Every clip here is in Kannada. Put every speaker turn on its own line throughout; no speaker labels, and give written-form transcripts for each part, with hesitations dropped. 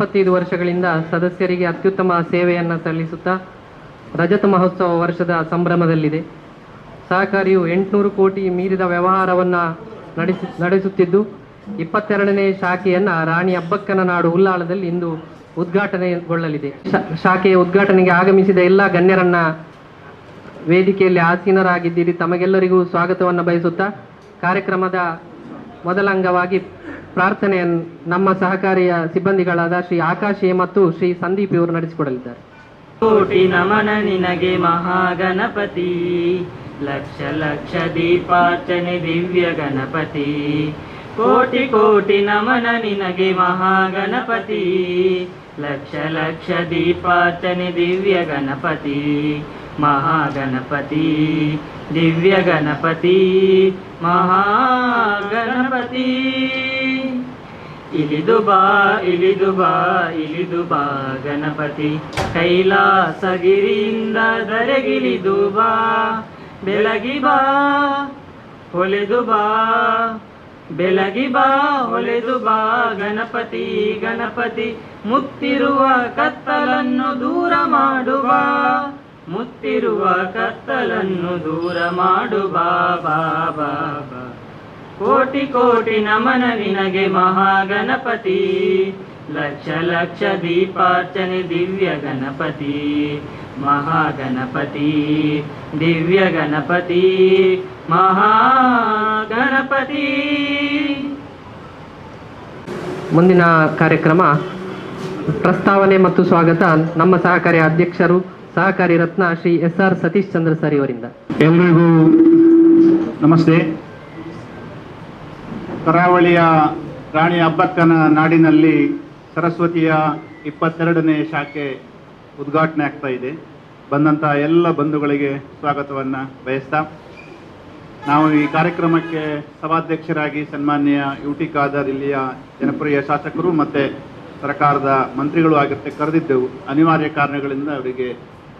25 ವರ್ಷಗಳಿಂದ ಸದಸ್ಯರಿಗೆ ಅತ್ಯುತ್ತಮ ಸೇವೆಯನ್ನು ಸಲ್ಲಿಸುತ್ತಾ ರಜತ ಮಹೋತ್ಸವ ವರ್ಷದ ಸಂಭ್ರಮದಲ್ಲಿದೆ. ಸಹಕಾರಿಯು 800 ಕೋಟಿ ಮೀರಿದ ವ್ಯವಹಾರವನ್ನು ನಡೆಸುತ್ತಿದ್ದು 22ನೇ ಶಾಖೆಯನ್ನು ರಾಣಿ ಅಬ್ಬಕ್ಕನ ನಾಡು ಉಲ್ಲಾಳದಲ್ಲಿ ಇಂದು ಉದ್ಘಾಟನೆಗೊಳ್ಳಲಿದೆ. ಶಾಖೆಯ ಉದ್ಘಾಟನೆಗೆ ಆಗಮಿಸಿದ ಎಲ್ಲ ಗಣ್ಯರನ್ನ ವೇದಿಕೆಯಲ್ಲಿ ಆಸೀನರಾಗಿದ್ದೀರಿ. ತಮಗೆಲ್ಲರಿಗೂ ಸ್ವಾಗತವನ್ನು ಬಯಸುತ್ತಾ ಕಾರ್ಯಕ್ರಮದ ಮೊದಲ ಅಂಗವಾಗಿ ಪ್ರಾರ್ಥನೆಯನ್ನು ನಮ್ಮ ಸಹಕಾರಿಯ ಸಿಬ್ಬಂದಿಗಳಾದ ಶ್ರೀ ಆಕಾಶ್ ಮತ್ತು ಶ್ರೀ ಸಂದೀಪ್ ಇವರು ನಡೆಸಿಕೊಡಲಿದ್ದಾರೆ.
ಕೋಟಿ ನಮನ ನಿನಗೆ ಮಹಾಗಣಪತಿ, ಲಕ್ಷ ಲಕ್ಷ ದೀಪಾರ್ಚನೆ ದಿವ್ಯ ಗಣಪತಿ. ಕೋಟಿ ಕೋಟಿ ನಮನ ನಿನಗೆ ಮಹಾಗಣಪತಿ, ಲಕ್ಷ ಲಕ್ಷ ದೀಪಾರ್ಚನೆ ದಿವ್ಯ ಗಣಪತಿ. ಮಹಾಗಣಪತಿ ದಿವ್ಯ ಗಣಪತಿ ಮಹಾಗಣಪತಿ. ಇಳಿದು ಬಾ ಇಳಿದು ಬಾ ಇಳಿದು ಬಾ ಗಣಪತಿ, ಕೈಲಾಸಗಿರಿಯಿಂದ ಧರೆಗಿಳಿದು ಬಾ. ಬೆಳಗಿ ಬಾ ಹೊಳೆದು ಬಾ, ಬೆಳಗಿ ಬಾ ಹೊಳೆದು ಬಾ ಗಣಪತಿ ಗಣಪತಿ. ಮುತ್ತಿರುವ ಕತ್ತಲನ್ನು ದೂರ ಮಾಡುವ, ಮುತ್ತಿರುವ ಕತ್ತಲನ್ನು ದೂರ ಮಾಡುವ ಬಾಬಾ. ಕೋಟಿ ಕೋಟಿ ನಮನ ನಿನಗೆ ಮಹಾಗಣಪತಿ, ಲಕ್ಷ ಲಕ್ಷ ದೀಪಾರ್ಚನೆ ದಿವ್ಯ ಗಣಪತಿ. ಮಹಾಗಣಪತಿ ದಿವ್ಯ ಗಣಪತಿ ಮಹಾಗಣಪತಿ.
ಮುಂದಿನ ಕಾರ್ಯಕ್ರಮ ಪ್ರಸ್ತಾವನೆ ಮತ್ತು ಸ್ವಾಗತ ನಮ್ಮ ಸಹಕಾರಿ ಅಧ್ಯಕ್ಷರು ಸಹಕಾರಿ ರತ್ನ ಶ್ರೀ SR ಸತೀಶ್ ಚಂದ್ರ ಸರ್ ಇವರಿಂದ.
ಎಲ್ರಿಗೂ ನಮಸ್ತೆ. ಕರಾವಳಿಯ ರಾಣಿ ಅಬ್ಬಕ್ಕನ ನಾಡಿನಲ್ಲಿ ಸರಸ್ವತಿಯ 22ನೇ ಶಾಖೆ ಉದ್ಘಾಟನೆ ಆಗ್ತಾ ಇದೆ. ಬಂದಂಥ ಎಲ್ಲ ಬಂಧುಗಳಿಗೆ ಸ್ವಾಗತವನ್ನು ಬಯಸ್ತಾ, ನಾವು ಈ ಕಾರ್ಯಕ್ರಮಕ್ಕೆ ಸಭಾಧ್ಯಕ್ಷರಾಗಿ ಸನ್ಮಾನ್ಯ UT ಖಾದರ್ ಇಲ್ಲಿಯ ಜನಪ್ರಿಯ ಶಾಸಕರು ಮತ್ತು ಸರ್ಕಾರದ ಮಂತ್ರಿಗಳು ಆಗಿರುತ್ತೆ ಕರೆದಿದ್ದೆವು. ಅನಿವಾರ್ಯ ಕಾರಣಗಳಿಂದ ಅವರಿಗೆ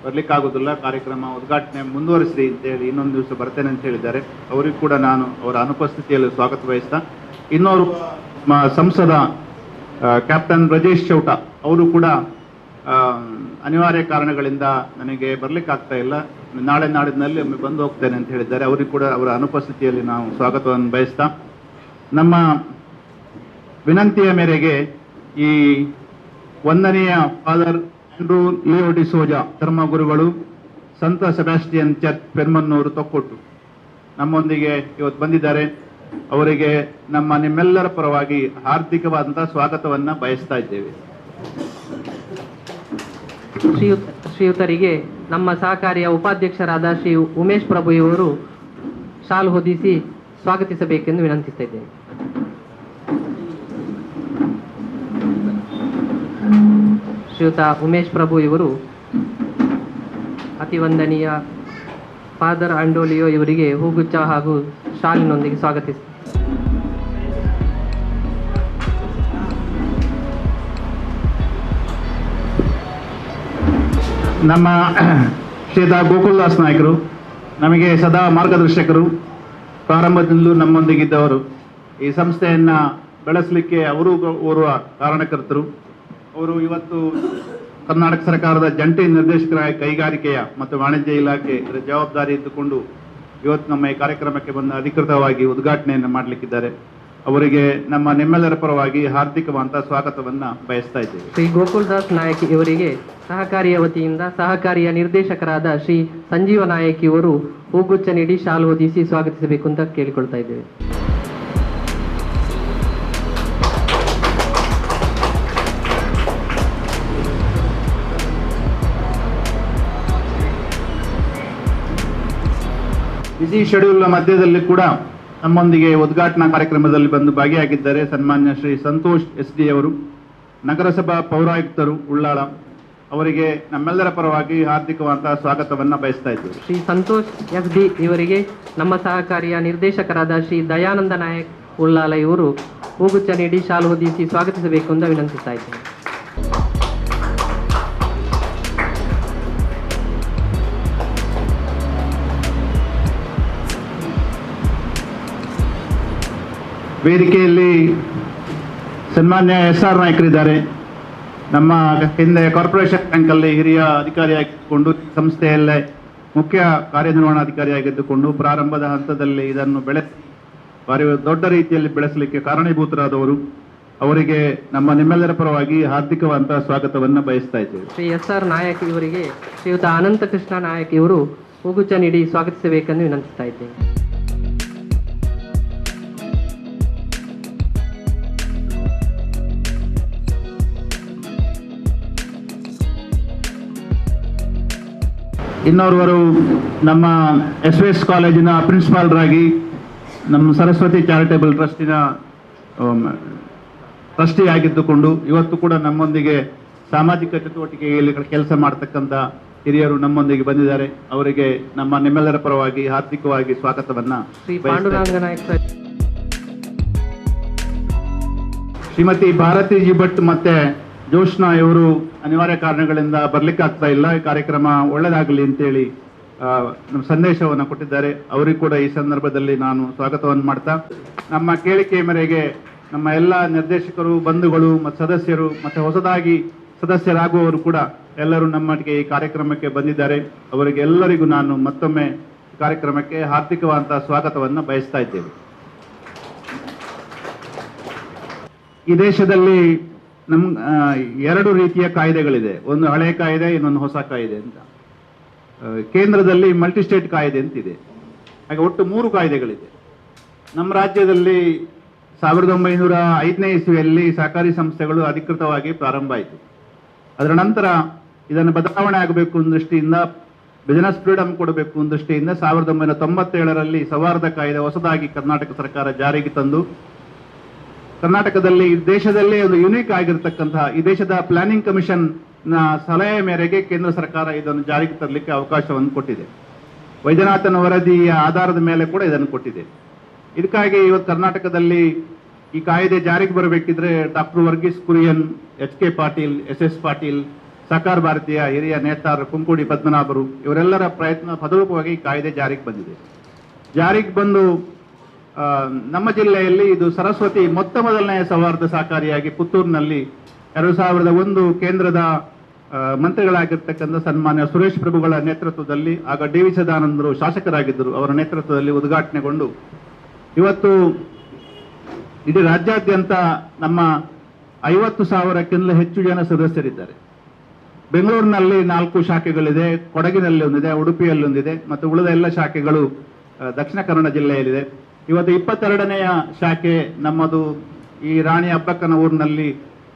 ಬರಲಿಕ್ಕಾಗೋದಿಲ್ಲ, ಕಾರ್ಯಕ್ರಮ ಉದ್ಘಾಟನೆ ಮುಂದುವರಿಸ್ರಿ ಅಂತೇಳಿ ಇನ್ನೊಂದು ದಿವಸ ಬರ್ತೇನೆ ಅಂತ ಹೇಳಿದ್ದಾರೆ. ಅವರಿಗೂ ಕೂಡ ನಾನು ಅವರ ಅನುಪಸ್ಥಿತಿಯಲ್ಲಿ ಸ್ವಾಗತ ಬಯಸ್ತಾ, ಇನ್ನೋರು ಸಂಸದ ಕ್ಯಾಪ್ಟನ್ ಬ್ರಜೇಶ್ ಚೌಟ ಅವರು ಕೂಡ ಅನಿವಾರ್ಯ ಕಾರಣಗಳಿಂದ ನನಗೆ ಬರಲಿಕ್ಕಾಗ್ತಾ ಇಲ್ಲ, ನಾಳೆ ನಾಡಿನಲ್ಲಿ ಒಮ್ಮೆ ಬಂದು ಹೋಗ್ತೇನೆ ಅಂತ ಹೇಳಿದ್ದಾರೆ. ಅವರಿಗೂ ಕೂಡ ಅವರ ಅನುಪಸ್ಥಿತಿಯಲ್ಲಿ ನಾವು ಸ್ವಾಗತವನ್ನು ಬಯಸ್ತಾ, ನಮ್ಮ ವಿನಂತಿಯ ಮೇರೆಗೆ ಈ ವಂದನೀಯ ಫಾದರ್ ಆಂಡ್ರೂ ಲಿಯೋ ಡಿಸೋಜಾ ಧರ್ಮಗುರುಗಳು ಸಂತ ಸೆಬಾಸ್ಟಿಯನ್ ಚರ್ಚ್ ಪೆರ್ಮನ್ನೂರು ತೊಕ್ಕೊಟ್ಟು ನಮ್ಮೊಂದಿಗೆ ಇವತ್ತು ಬಂದಿದ್ದಾರೆ. ಅವರಿಗೆ ನಿಮ್ಮೆಲ್ಲರ ಪರವಾಗಿ ಹಾರ್ದಿಕವಾದಂತಹ ಸ್ವಾಗತವನ್ನು ಬಯಸ್ತಾ ಇದ್ದೇವೆ.
ಶ್ರೀಯುತರಿಗೆ ನಮ್ಮ ಸಹಕಾರಿಯ ಉಪಾಧ್ಯಕ್ಷರಾದ ಶ್ರೀ ಉಮೇಶ್ ಪ್ರಭು ಇವರು ಶಾಲು ಹೊದಿಸಿ ಸ್ವಾಗತಿಸಬೇಕೆಂದು ವಿನಂತಿಸ್ತಾ ಇದ್ದೇವೆ. ಶ್ರೀಯುತ ಉಮೇಶ್ ಪ್ರಭು ಇವರು ಅತಿ ವಂದನೀಯ ಫಾದರ್ ಆಂಡೋಲಿಯೋ ಇವರಿಗೆ ಹೂಗುಚ್ಛ ಹಾಗೂ ಶಾಲಿನೊಂದಿಗೆ ಸ್ವಾಗತಿಸಿ.
ನಮ್ಮ ಶ್ರೀಯುತ ಗೋಕುಲ್ದಾಸ್ ನಾಯಕರು ನಮಗೆ ಸದಾ ಮಾರ್ಗದರ್ಶಕರು, ಪ್ರಾರಂಭದಿಂದಲೂ ನಮ್ಮೊಂದಿಗಿದ್ದವರು. ಈ ಸಂಸ್ಥೆಯನ್ನು ಬೆಳೆಸಲಿಕ್ಕೆ ಅವರು ಓರ್ವ ಕಾರಣಕರ್ತರು. ಅವರು ಇವತ್ತು ಕರ್ನಾಟಕ ಸರ್ಕಾರದ ಜಂಟಿ ನಿರ್ದೇಶಕರಾಗಿ ಕೈಗಾರಿಕೆಯ ಮತ್ತು ವಾಣಿಜ್ಯ ಇಲಾಖೆ ಇದರ ಜವಾಬ್ದಾರಿ ಇದ್ದುಕೊಂಡು ಇವತ್ತು ನಮ್ಮ ಈ ಕಾರ್ಯಕ್ರಮಕ್ಕೆ ಬಂದು ಅಧಿಕೃತವಾಗಿ ಉದ್ಘಾಟನೆಯನ್ನು ಮಾಡಲಿಕ್ಕಿದ್ದಾರೆ. ಅವರಿಗೆ ನಿಮ್ಮೆಲ್ಲರ ಪರವಾಗಿ ಹಾರ್ದಿಕವಾದಂತಹ ಸ್ವಾಗತವನ್ನು ಬಯಸ್ತಾ ಇದ್ದೇವೆ.
ಶ್ರೀ ಗೋಕುಲ್ದಾಸ್ ನಾಯಕ್ ಇವರಿಗೆ ಸಹಕಾರಿಯ ವತಿಯಿಂದ ಸಹಕಾರಿಯ ನಿರ್ದೇಶಕರಾದ ಶ್ರೀ ಸಂಜೀವ ನಾಯಕ್ ಇವರು ಹೂಗುಚ್ಛ ನೀಡಿ ಶಾಲು ಹೊದಿಸಿ ಸ್ವಾಗತಿಸಬೇಕು ಅಂತ ಕೇಳಿಕೊಳ್ತಾ ಇದ್ದೇವೆ.
ಬಿಸಿ ಶೆಡ್ಯೂಲ್ನ ಮಧ್ಯದಲ್ಲಿ ಕೂಡ ನಮ್ಮೊಂದಿಗೆ ಉದ್ಘಾಟನಾ ಕಾರ್ಯಕ್ರಮದಲ್ಲಿ ಬಂದು ಭಾಗಿಯಾಗಿದ್ದಾರೆ ಸನ್ಮಾನ್ಯ ಶ್ರೀ ಸಂತೋಷ್ SD ಅವರು, ನಗರಸಭಾ ಪೌರಾಯುಕ್ತರು ಉಳ್ಳಾಳ. ಅವರಿಗೆ ನಮ್ಮೆಲ್ಲರ ಪರವಾಗಿ ಹಾರ್ದಿಕವಾದಂತಹ ಸ್ವಾಗತವನ್ನು ಬಯಸ್ತಾ ಇದ್ದೇವೆ.
ಶ್ರೀ ಸಂತೋಷ್ SD ಇವರಿಗೆ ನಮ್ಮ ಸಹಕಾರಿಯ ನಿರ್ದೇಶಕರಾದ ಶ್ರೀ ದಯಾನಂದ ನಾಯಕ್ ಉಳ್ಳಾಲ ಇವರು ಹೂಗುಚ್ಛ ನೀಡಿ ಶಾಲು ಹೊದಿಸಿ ಸ್ವಾಗತಿಸಬೇಕು ಅಂತ ವಿನಂತಿಸ್ತಾ ಇದ್ದೇವೆ.
ವೇದಿಕೆಯಲ್ಲಿ ಸನ್ಮಾನ್ಯ SR ನಾಯಕರಿದ್ದಾರೆ, ನಮ್ಮ ಹಿಂದೆ ಕಾರ್ಪೊರೇಷನ್ ಬ್ಯಾಂಕಲ್ಲಿ ಹಿರಿಯ ಅಧಿಕಾರಿಯಾಗಿದ್ದುಕೊಂಡು ಸಂಸ್ಥೆಯಲ್ಲೇ ಮುಖ್ಯ ಕಾರ್ಯನಿರ್ವಹಣಾಧಿಕಾರಿಯಾಗಿದ್ದುಕೊಂಡು ಪ್ರಾರಂಭದ ಹಂತದಲ್ಲಿ ಇದನ್ನು ಬೆಳೆಸಿ ಭಾರಿ ದೊಡ್ಡ ರೀತಿಯಲ್ಲಿ ಬೆಳೆಸಲಿಕ್ಕೆ ಕಾರಣೀಭೂತರಾದವರು. ಅವರಿಗೆ ನಿಮ್ಮೆಲ್ಲರ ಪರವಾಗಿ ಹಾರ್ದಿಕವಾದಂತಹ ಸ್ವಾಗತವನ್ನು ಬಯಸ್ತಾ ಇದ್ದೇವೆ.
ಶ್ರೀ SR ನಾಯಕ್ ಇವರಿಗೆ ಶ್ರೀಯುತ ಅನಂತಕೃಷ್ಣ ನಾಯಕ್ ಇವರು ಹೂಗುಚ್ಛ ನೀಡಿ ಸ್ವಾಗತಿಸಬೇಕೆಂದು ವಿನಂತಿಸ್ತಾ ಇದ್ದೇನೆ.
ಇನ್ನೋರ್ವರು ನಮ್ಮ SVS ಕಾಲೇಜಿನ ಪ್ರಿನ್ಸಿಪಾಲ್ರಾಗಿ ನಮ್ಮ ಸರಸ್ವತಿ ಚಾರಿಟೇಬಲ್ ಟ್ರಸ್ಟಿನ ಟ್ರಸ್ಟಿ ಆಗಿದ್ದುಕೊಂಡು ಇವತ್ತು ಕೂಡ ನಮ್ಮೊಂದಿಗೆ ಸಾಮಾಜಿಕ ಚಟುವಟಿಕೆಯಲ್ಲಿ ಕೆಲಸ ಮಾಡತಕ್ಕಂಥ ಹಿರಿಯರು ನಮ್ಮೊಂದಿಗೆ ಬಂದಿದ್ದಾರೆ. ಅವರಿಗೆ ನಿಮ್ಮೆಲ್ಲರ ಪರವಾಗಿ ಹಾರ್ದಿಕವಾಗಿ ಸ್ವಾಗತವನ್ನ
ಶ್ರೀ ಪಾಂಡುರಂಗ ನಾಯಕ್ ಸರ್,
ಶ್ರೀಮತಿ ಭಾರತಿ ಜಿ ಭಟ್ ಮತ್ತೆ ಜೋಷ್ನಾ ಇವರು ಅನಿವಾರ್ಯ ಕಾರಣಗಳಿಂದ ಬರ್ಲಿಕ್ಕೆ ಆಗ್ತಾ ಇಲ್ಲ. ಈ ಕಾರ್ಯಕ್ರಮ ಒಳ್ಳೆದಾಗಲಿ ಅಂತೇಳಿ ನಮ್ಮ ಸಂದೇಶವನ್ನು ಕೊಟ್ಟಿದ್ದಾರೆ. ಅವರಿಗೂ ಕೂಡ ಈ ಸಂದರ್ಭದಲ್ಲಿ ನಾನು ಸ್ವಾಗತವನ್ನು ಮಾಡ್ತಾ, ನಮ್ಮ ಕೇಳಿಕೆ ಮೇರೆಗೆ ನಮ್ಮ ಎಲ್ಲ ನಿರ್ದೇಶಕರು, ಬಂಧುಗಳು ಮತ್ತು ಸದಸ್ಯರು ಮತ್ತು ಹೊಸದಾಗಿ ಸದಸ್ಯರಾಗುವವರು ಕೂಡ ಎಲ್ಲರೂ ನಮ್ಮೊಟ್ಟಿಗೆ ಈ ಕಾರ್ಯಕ್ರಮಕ್ಕೆ ಬಂದಿದ್ದಾರೆ. ಅವರಿಗೆ ಎಲ್ಲರಿಗೂ ನಾನು ಮತ್ತೊಮ್ಮೆ ಕಾರ್ಯಕ್ರಮಕ್ಕೆ ಹಾರ್ದಿಕವಾದಂತಹ ಸ್ವಾಗತವನ್ನು ಬಯಸ್ತಾ ಇದ್ದೇವೆ. ಈ ದೇಶದಲ್ಲಿ ಎರಡು ರೀತಿಯ ಕಾಯ್ದೆಗಳಿದೆ. ಒಂದು ಹಳೆ ಕಾಯ್ದೆ, ಇನ್ನೊಂದು ಹೊಸ ಕಾಯ್ದೆ ಅಂತ. ಕೇಂದ್ರದಲ್ಲಿ ಮಲ್ಟಿ ಸ್ಟೇಟ್ ಕಾಯ್ದೆ ಅಂತಿದೆ. ಹಾಗೆ ಒಟ್ಟು 3 ಕಾಯ್ದೆಗಳಿದೆ. ನಮ್ಮ ರಾಜ್ಯದಲ್ಲಿ 1905ನೇ ಇಸ್ವಿಯಲ್ಲಿ ಸಹಕಾರಿ ಸಂಸ್ಥೆಗಳು ಅಧಿಕೃತವಾಗಿ ಪ್ರಾರಂಭ ಆಯಿತು. ಅದರ ನಂತರ ಇದನ್ನು ಬದಲಾವಣೆ ಆಗಬೇಕು ಅನ್ನೋ ದೃಷ್ಟಿಯಿಂದ, ಬಿಸಿನೆಸ್ ಫ್ರೀಡಮ್ ಕೊಡಬೇಕು ಅನ್ನೋ ದೃಷ್ಟಿಯಿಂದ 1997ರಲ್ಲಿ ಸೌಹಾರ್ದ ಕಾಯ್ದೆ ಹೊಸದಾಗಿ ಕರ್ನಾಟಕ ಸರ್ಕಾರ ಜಾರಿಗೆ ತಂದು, ಕರ್ನಾಟಕದಲ್ಲಿ ದೇಶದಲ್ಲೇ ಒಂದು ಯುನೀಕ್ ಆಗಿರತಕ್ಕಂತಹ ಈ ದೇಶದ ಪ್ಲಾನಿಂಗ್ ಕಮಿಷನ್ ನ ಸಲಹೆ ಮೇರೆಗೆ ಕೇಂದ್ರ ಸರ್ಕಾರ ಇದನ್ನು ಜಾರಿಗೆ ತರಲಿಕ್ಕೆ ಅವಕಾಶವನ್ನು ಕೊಟ್ಟಿದೆ. ವೈದ್ಯನಾಥನ್ ವರದಿಯ ಆಧಾರದ ಮೇಲೆ ಕೂಡ ಇದನ್ನು ಕೊಟ್ಟಿದೆ. ಇದಕ್ಕಾಗಿ ಇವತ್ತು ಕರ್ನಾಟಕದಲ್ಲಿ ಈ ಕಾಯ್ದೆ ಜಾರಿಗೆ ಬರಬೇಕಿದ್ರೆ doctor Verghese Kurien, HK Patil, SS Patil, ಸಹಕಾರ ಭಾರತೀಯ ಹಿರಿಯ ನೇತಾರರು ಕುಂಕುಡಿ ಪದ್ಮನಾಭರು ಇವರೆಲ್ಲರ ಪ್ರಯತ್ನ ಫಲರೂಪವಾಗಿ ಈ ಕಾಯ್ದೆ ಜಾರಿಗೆ ಬಂದಿದೆ. ಜಾರಿಗೆ ಬಂದು ನಮ್ಮ ಜಿಲ್ಲೆಯಲ್ಲಿ ಇದು ಸರಸ್ವತಿ ಮೊದಲನೆಯ ಸೌಹಾರ್ದ ಸಹಕಾರಿಯಾಗಿ ಪುತ್ತೂರಿನಲ್ಲಿ 2001 ಕೇಂದ್ರದ ಮಂತ್ರಿಗಳಾಗಿರ್ತಕ್ಕಂಥ ಸನ್ಮಾನ್ಯ ಸುರೇಶ್ ಪ್ರಭುಗಳ ನೇತೃತ್ವದಲ್ಲಿ, ಆಗ DV ಸದಾನಂದರು ಶಾಸಕರಾಗಿದ್ದರು, ಅವರ ನೇತೃತ್ವದಲ್ಲಿ ಉದ್ಘಾಟನೆಗೊಂಡು ಇವತ್ತು ಇಡೀ ರಾಜ್ಯಾದ್ಯಂತ ನಮ್ಮ 50,000ಕ್ಕಿಂತ ಹೆಚ್ಚು ಜನ ಸದಸ್ಯರಿದ್ದಾರೆ. ಬೆಂಗಳೂರಿನಲ್ಲಿ 4 ಶಾಖೆಗಳಿದೆ, ಕೊಡಗಿನಲ್ಲಿ ಒಂದಿದೆ, ಉಡುಪಿಯಲ್ಲಿ ಒಂದಿದೆ ಮತ್ತು ಉಳಿದ ಎಲ್ಲ ಶಾಖೆಗಳು ದಕ್ಷಿಣ ಕನ್ನಡ ಜಿಲ್ಲೆಯಲ್ಲಿದೆ. ಇವತ್ತು 22ನೆಯ ಶಾಖೆ ನಮ್ಮದು ಈ ರಾಣಿ ಅಬ್ಬಕ್ಕನ ಊರಿನಲ್ಲಿ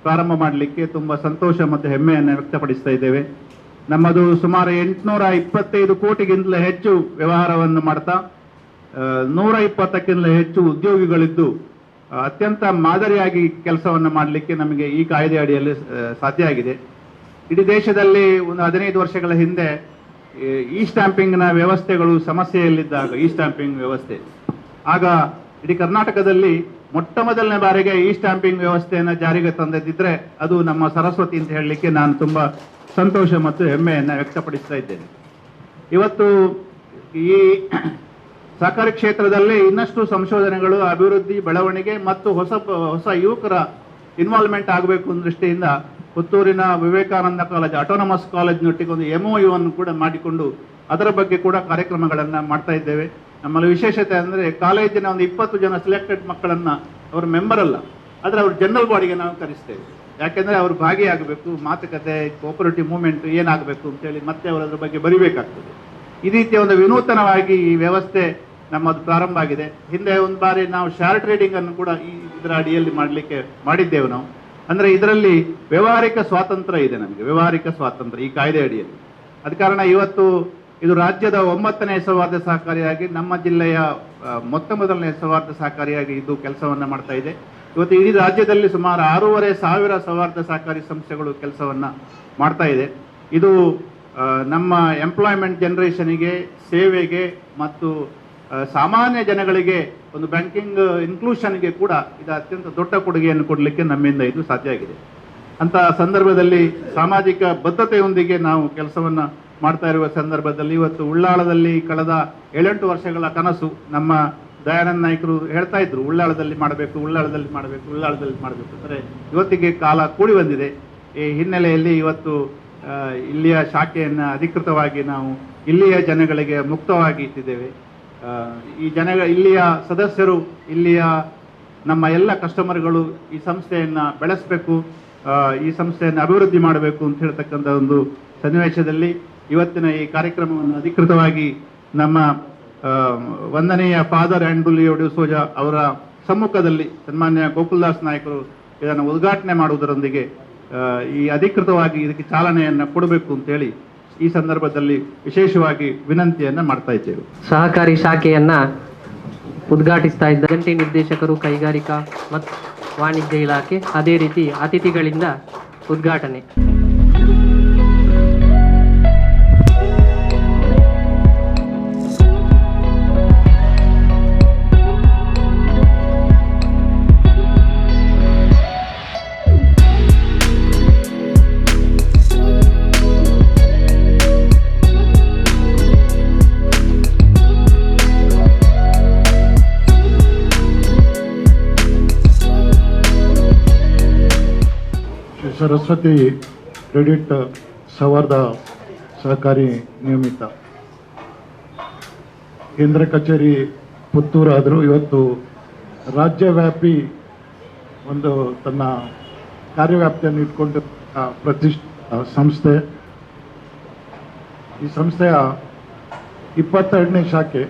ಪ್ರಾರಂಭ ಮಾಡಲಿಕ್ಕೆ ತುಂಬಾ ಸಂತೋಷ ಮತ್ತು ಹೆಮ್ಮೆಯನ್ನು ವ್ಯಕ್ತಪಡಿಸ್ತಾ ಇದ್ದೇವೆ. ನಮ್ಮದು ಸುಮಾರು 825 ಕೋಟಿಗಿಂತಲೂ ಹೆಚ್ಚು ವ್ಯವಹಾರವನ್ನು ಮಾಡ್ತಾ 120ಕ್ಕಿಂತ ಹೆಚ್ಚು ಉದ್ಯೋಗಿಗಳಿದ್ದು ಅತ್ಯಂತ ಮಾದರಿಯಾಗಿ ಕೆಲಸವನ್ನು ಮಾಡಲಿಕ್ಕೆ ನಮಗೆ ಈ ಕಾಯ್ದೆ ಅಡಿಯಲ್ಲಿ ಸಾಧ್ಯ ಆಗಿದೆ. ಇಡೀ ದೇಶದಲ್ಲಿ ಒಂದು 15 ವರ್ಷಗಳ ಹಿಂದೆ ಇ ಸ್ಟ್ಯಾಂಪಿಂಗ್ನ ವ್ಯವಸ್ಥೆಗಳು ಸಮಸ್ಯೆಯಲ್ಲಿದ್ದಾಗ, ಇ ಸ್ಟ್ಯಾಂಪಿಂಗ್ ವ್ಯವಸ್ಥೆ ಆಗ ಇಡೀ ಕರ್ನಾಟಕದಲ್ಲಿ ಮೊದಲನೇ ಬಾರಿಗೆ ಇ ಸ್ಟ್ಯಾಂಪಿಂಗ್ ವ್ಯವಸ್ಥೆಯನ್ನು ಜಾರಿಗೆ ತಂದಿದ್ದರೆ ಅದು ನಮ್ಮ ಸರಸ್ವತಿ ಅಂತ ಹೇಳಲಿಕ್ಕೆ ನಾನು ತುಂಬಾ ಸಂತೋಷ ಮತ್ತು ಹೆಮ್ಮೆಯನ್ನು ವ್ಯಕ್ತಪಡಿಸ್ತಾ ಇದ್ದೇನೆ. ಇವತ್ತು ಈ ಸಹಕಾರಿ ಕ್ಷೇತ್ರದಲ್ಲಿ ಇನ್ನಷ್ಟು ಸಂಶೋಧನೆಗಳು, ಅಭಿವೃದ್ಧಿ, ಬೆಳವಣಿಗೆ ಮತ್ತು ಹೊಸ ಯುವಕರ ಇನ್ವಾಲ್ವ್ಮೆಂಟ್ ಆಗಬೇಕು ಅನ್ನೋ ದೃಷ್ಟಿಯಿಂದ ಪುತ್ತೂರಿನ ವಿವೇಕಾನಂದ ಕಾಲೇಜ್, ಆಟೋನಮಸ್ ಕಾಲೇಜ್ನೊಟ್ಟಿಗೆ ಒಂದು MOU ಅನ್ನು ಕೂಡ ಮಾಡಿಕೊಂಡು ಅದರ ಬಗ್ಗೆ ಕೂಡ ಕಾರ್ಯಕ್ರಮಗಳನ್ನು ಮಾಡ್ತಾ ಇದ್ದೇವೆ. ನಮ್ಮಲ್ಲಿ ವಿಶೇಷತೆ ಅಂದರೆ ಕಾಲೇಜಿನ ಒಂದು 20 ಜನ ಸಿಲೆಕ್ಟೆಡ್ ಮಕ್ಕಳನ್ನ ಅವರು ಮೆಂಬರ್ ಅಲ್ಲ, ಆದರೆ ಅವರು ಜನರಲ್ ಬಾಡಿಗೆ ನಾವು ಕರೆಸ್ತೇವೆ. ಯಾಕೆಂದರೆ ಅವರು ಭಾಗಿಯಾಗಬೇಕು, ಮಾತುಕತೆ, ಕೋಪರೇಟಿವ್ ಮೂವ್ಮೆಂಟ್ ಏನಾಗಬೇಕು ಅಂತೇಳಿ ಮತ್ತೆ ಅವರು ಅದರ ಬಗ್ಗೆ ಬರಿಬೇಕಾಗ್ತದೆ. ಈ ರೀತಿಯ ಒಂದು ವಿನೂತನವಾಗಿ ಈ ವ್ಯವಸ್ಥೆ ನಮ್ಮದು ಪ್ರಾರಂಭ ಆಗಿದೆ. ಹಿಂದೆ ಒಂದು ಬಾರಿ ನಾವು ಶೇರ್ ಟ್ರೇಡಿಂಗ್ ಅನ್ನು ಕೂಡ ಇದರ ಅಡಿಯಲ್ಲಿ ಮಾಡಿದ್ದೇವೆ ನಾವು. ಅಂದರೆ ಇದರಲ್ಲಿ ವ್ಯವಹಾರಿಕ ಸ್ವಾತಂತ್ರ್ಯ ಇದೆ, ನಮಗೆ ವ್ಯವಹಾರಿಕ ಸ್ವಾತಂತ್ರ್ಯ ಈ ಕಾಯ್ದೆ ಅಡಿಯಲ್ಲಿ. ಅದ ಕಾರಣ ಇವತ್ತು ಇದು ರಾಜ್ಯದ 9ನೇ ಸೌಹಾರ್ದ ಸಹಕಾರಿಯಾಗಿ, ನಮ್ಮ ಜಿಲ್ಲೆಯ ಮೊದಲನೇ ಸೌಹಾರ್ದ ಸಹಕಾರಿಯಾಗಿ ಇದು ಕೆಲಸವನ್ನ ಮಾಡ್ತಾ ಇದೆ. ಇವತ್ತು ಇಡೀ ರಾಜ್ಯದಲ್ಲಿ ಸುಮಾರು 6,500 ಸೌಹಾರ್ದ ಸಹಕಾರಿ ಸಂಸ್ಥೆಗಳು ಕೆಲಸವನ್ನ ಮಾಡ್ತಾ ಇದೆ. ಇದು ನಮ್ಮ ಎಂಪ್ಲಾಯ್ಮೆಂಟ್ ಜನರೇಷನ್ಗೆ, ಸೇವೆಗೆ ಮತ್ತು ಸಾಮಾನ್ಯ ಜನಗಳಿಗೆ ಒಂದು ಬ್ಯಾಂಕಿಂಗ್ ಇನ್ಕ್ಲೂಷನ್ಗೆ ಕೂಡ ಇದು ಅತ್ಯಂತ ದೊಡ್ಡ ಕೊಡುಗೆಯನ್ನು ಕೊಡಲಿಕ್ಕೆ ನಮ್ಮಿಂದ ಇದು ಸಾಧ್ಯ ಆಗಿದೆ. ಅಂತ ಸಂದರ್ಭದಲ್ಲಿ ಸಾಮಾಜಿಕ ಬದ್ಧತೆಯೊಂದಿಗೆ ನಾವು ಕೆಲಸವನ್ನ ಮಾಡ್ತಾ ಇರುವ ಸಂದರ್ಭದಲ್ಲಿ ಇವತ್ತು ಉಳ್ಳಾಳದಲ್ಲಿ ಕಳೆದ 7-8 ವರ್ಷಗಳ ಕನಸು ನಮ್ಮ ದಯಾನಂದ ನಾಯ್ಕರು ಹೇಳ್ತಾ ಇದ್ರು, ಉಳ್ಳಾಳದಲ್ಲಿ ಮಾಡಬೇಕು, ಉಳ್ಳಾಳದಲ್ಲಿ ಮಾಡಬೇಕು, ಉಳ್ಳಾಳದಲ್ಲಿ ಮಾಡಬೇಕು ಅಂದರೆ ಇವತ್ತಿಗೆ ಕಾಲ ಕೂಡಿ ಬಂದಿದೆ. ಈ ಹಿನ್ನೆಲೆಯಲ್ಲಿ ಇವತ್ತು ಇಲ್ಲಿಯ ಶಾಖೆಯನ್ನು ಅಧಿಕೃತವಾಗಿ ನಾವು ಇಲ್ಲಿಯ ಜನಗಳಿಗೆ ಮುಕ್ತವಾಗಿ ಇಟ್ಟಿದ್ದೇವೆ. ಇಲ್ಲಿಯ ಸದಸ್ಯರು, ಇಲ್ಲಿಯ ನಮ್ಮ ಎಲ್ಲ ಕಸ್ಟಮರ್ಗಳು ಈ ಸಂಸ್ಥೆಯನ್ನು ಬೆಳೆಸಬೇಕು, ಈ ಸಂಸ್ಥೆಯನ್ನು ಅಭಿವೃದ್ಧಿ ಮಾಡಬೇಕು ಅಂತ ಹೇಳ್ತಕ್ಕಂಥ ಒಂದು ಸನ್ನಿವೇಶದಲ್ಲಿ ಇವತ್ತಿನ ಈ ಕಾರ್ಯಕ್ರಮವನ್ನು ಅಧಿಕೃತವಾಗಿ ನಮ್ಮ ವಂದನೀಯ ಫಾದರ್ ಆಂಡ್ರುಲಿಯೋ ಡಿಸೋಜಾ ಅವರ ಸಮ್ಮುಖದಲ್ಲಿ ಸನ್ಮಾನ್ಯ ಗೋಕುಲ್ದಾಸ್ ನಾಯಕರು ಇದನ್ನು ಉದ್ಘಾಟನೆ ಮಾಡುವುದರೊಂದಿಗೆ ಈ ಅಧಿಕೃತವಾಗಿ ಇದಕ್ಕೆ ಚಾಲನೆಯನ್ನು ಕೊಡಬೇಕು ಅಂತೇಳಿ ಈ ಸಂದರ್ಭದಲ್ಲಿ ವಿಶೇಷವಾಗಿ ವಿನಂತಿಯನ್ನು ಮಾಡ್ತಾ ಇದ್ದೇವೆ.
ಸಹಕಾರಿ ಶಾಖೆಯನ್ನ ಉದ್ಘಾಟಿಸ್ತಾ ಇದ್ದ ಜಂಟಿ ನಿರ್ದೇಶಕರು ಕೈಗಾರಿಕಾ ಮತ್ತು ವಾಣಿಜ್ಯ ಇಲಾಖೆ, ಅದೇ ರೀತಿ ಅತಿಥಿಗಳಿಂದ ಉದ್ಘಾಟನೆ.
ಸರಸ್ವತಿ ಕ್ರೆಡಿಟ್ ಸೌಹಾರ್ದ ಸಹಕಾರಿ ನಿಯಮಿತ ಕೇಂದ್ರ ಕಚೇರಿ ಪುತ್ತೂರು ಆದರೂ ಇವತ್ತು ರಾಜ್ಯವ್ಯಾಪಿ ಒಂದು ತನ್ನ ಕಾರ್ಯವ್ಯಾಪ್ತಿಯನ್ನು ಇಟ್ಕೊಂಡು ಪ್ರತಿಷ್ಠಿತ ಸಂಸ್ಥೆ. ಈ ಸಂಸ್ಥೆಯ 22ನೇ ಶಾಖೆ,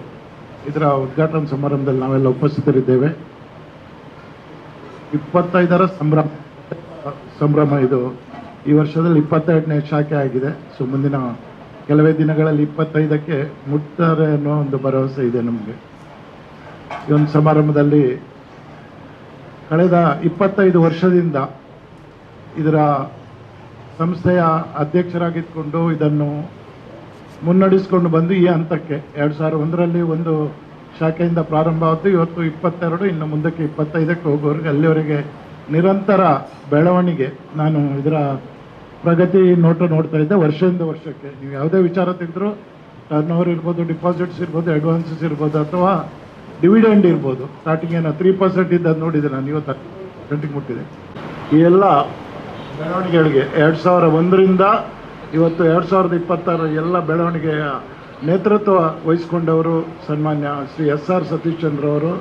ಇದರ ಉದ್ಘಾಟನಾ ಸಮಾರಂಭದಲ್ಲಿ ನಾವೆಲ್ಲ ಉಪಸ್ಥಿತರಿದ್ದೇವೆ. 25ರ ಸಂಭ್ರಮ ಇದು. ಈ ವರ್ಷದಲ್ಲಿ 22ನೇ ಶಾಖೆ ಆಗಿದೆ. ಸೊ ಮುಂದಿನ ಕೆಲವೇ ದಿನಗಳಲ್ಲಿ 25ಕ್ಕೆ ಮುಟ್ತಾರೆ ಅನ್ನೋ ಒಂದು ಭರವಸೆ ಇದೆ ನಮಗೆ. ಈ ಒಂದು ಸಮಾರಂಭದಲ್ಲಿ ಕಳೆದ 25 ವರ್ಷದಿಂದ ಇದರ ಸಂಸ್ಥೆಯ ಅಧ್ಯಕ್ಷರಾಗಿದ್ದುಕೊಂಡು ಇದನ್ನು ಮುನ್ನಡೆಸಿಕೊಂಡು ಬಂದು ಈ ಹಂತಕ್ಕೆ 2001ರಲ್ಲಿ ಒಂದು ಶಾಖೆಯಿಂದ ಪ್ರಾರಂಭ ಆಯಿತು. ಇವತ್ತು 22, ಇನ್ನು ಮುಂದಕ್ಕೆ 25ಕ್ಕೆ ಹೋಗೋವರೆಗೆ ಅಲ್ಲಿವರೆಗೆ ನಿರಂತರ ಬೆಳವಣಿಗೆ. ನಾನು ಇದರ ಪ್ರಗತಿ ನೋಡ್ತಾ ಇದ್ದೆ. ವರ್ಷದಿಂದ ವರ್ಷಕ್ಕೆ ನೀವು ಯಾವುದೇ ವಿಚಾರ ತೆಗೆದ್ರು, ಟರ್ನ್ ಓವರ್ ಇರ್ಬೋದು, ಡಿಪಾಸಿಟ್ಸ್ ಇರ್ಬೋದು, ಅಡ್ವಾನ್ಸಸ್ ಇರ್ಬೋದು, ಅಥವಾ ಡಿವಿಡೆಂಡ್ ಇರ್ಬೋದು. ಸ್ಟಾರ್ಟಿಂಗ್ ಏನೋ 3% ಇದ್ದದ್ದು ನೋಡಿದೆ ನಾನು, ಇವತ್ತು 10% ಮುಟ್ಟಿದೆ. ಈ ಎಲ್ಲ ಬೆಳವಣಿಗೆಗಳಿಗೆ 2001ರಿಂದ ಇವತ್ತು 2026 ಎಲ್ಲ ಬೆಳವಣಿಗೆಯ ನೇತೃತ್ವ ವಹಿಸಿಕೊಂಡವರು ಸನ್ಮಾನ್ಯ ಶ್ರೀ SR ಸತೀಶ್ ಚಂದ್ರ ಅವರು.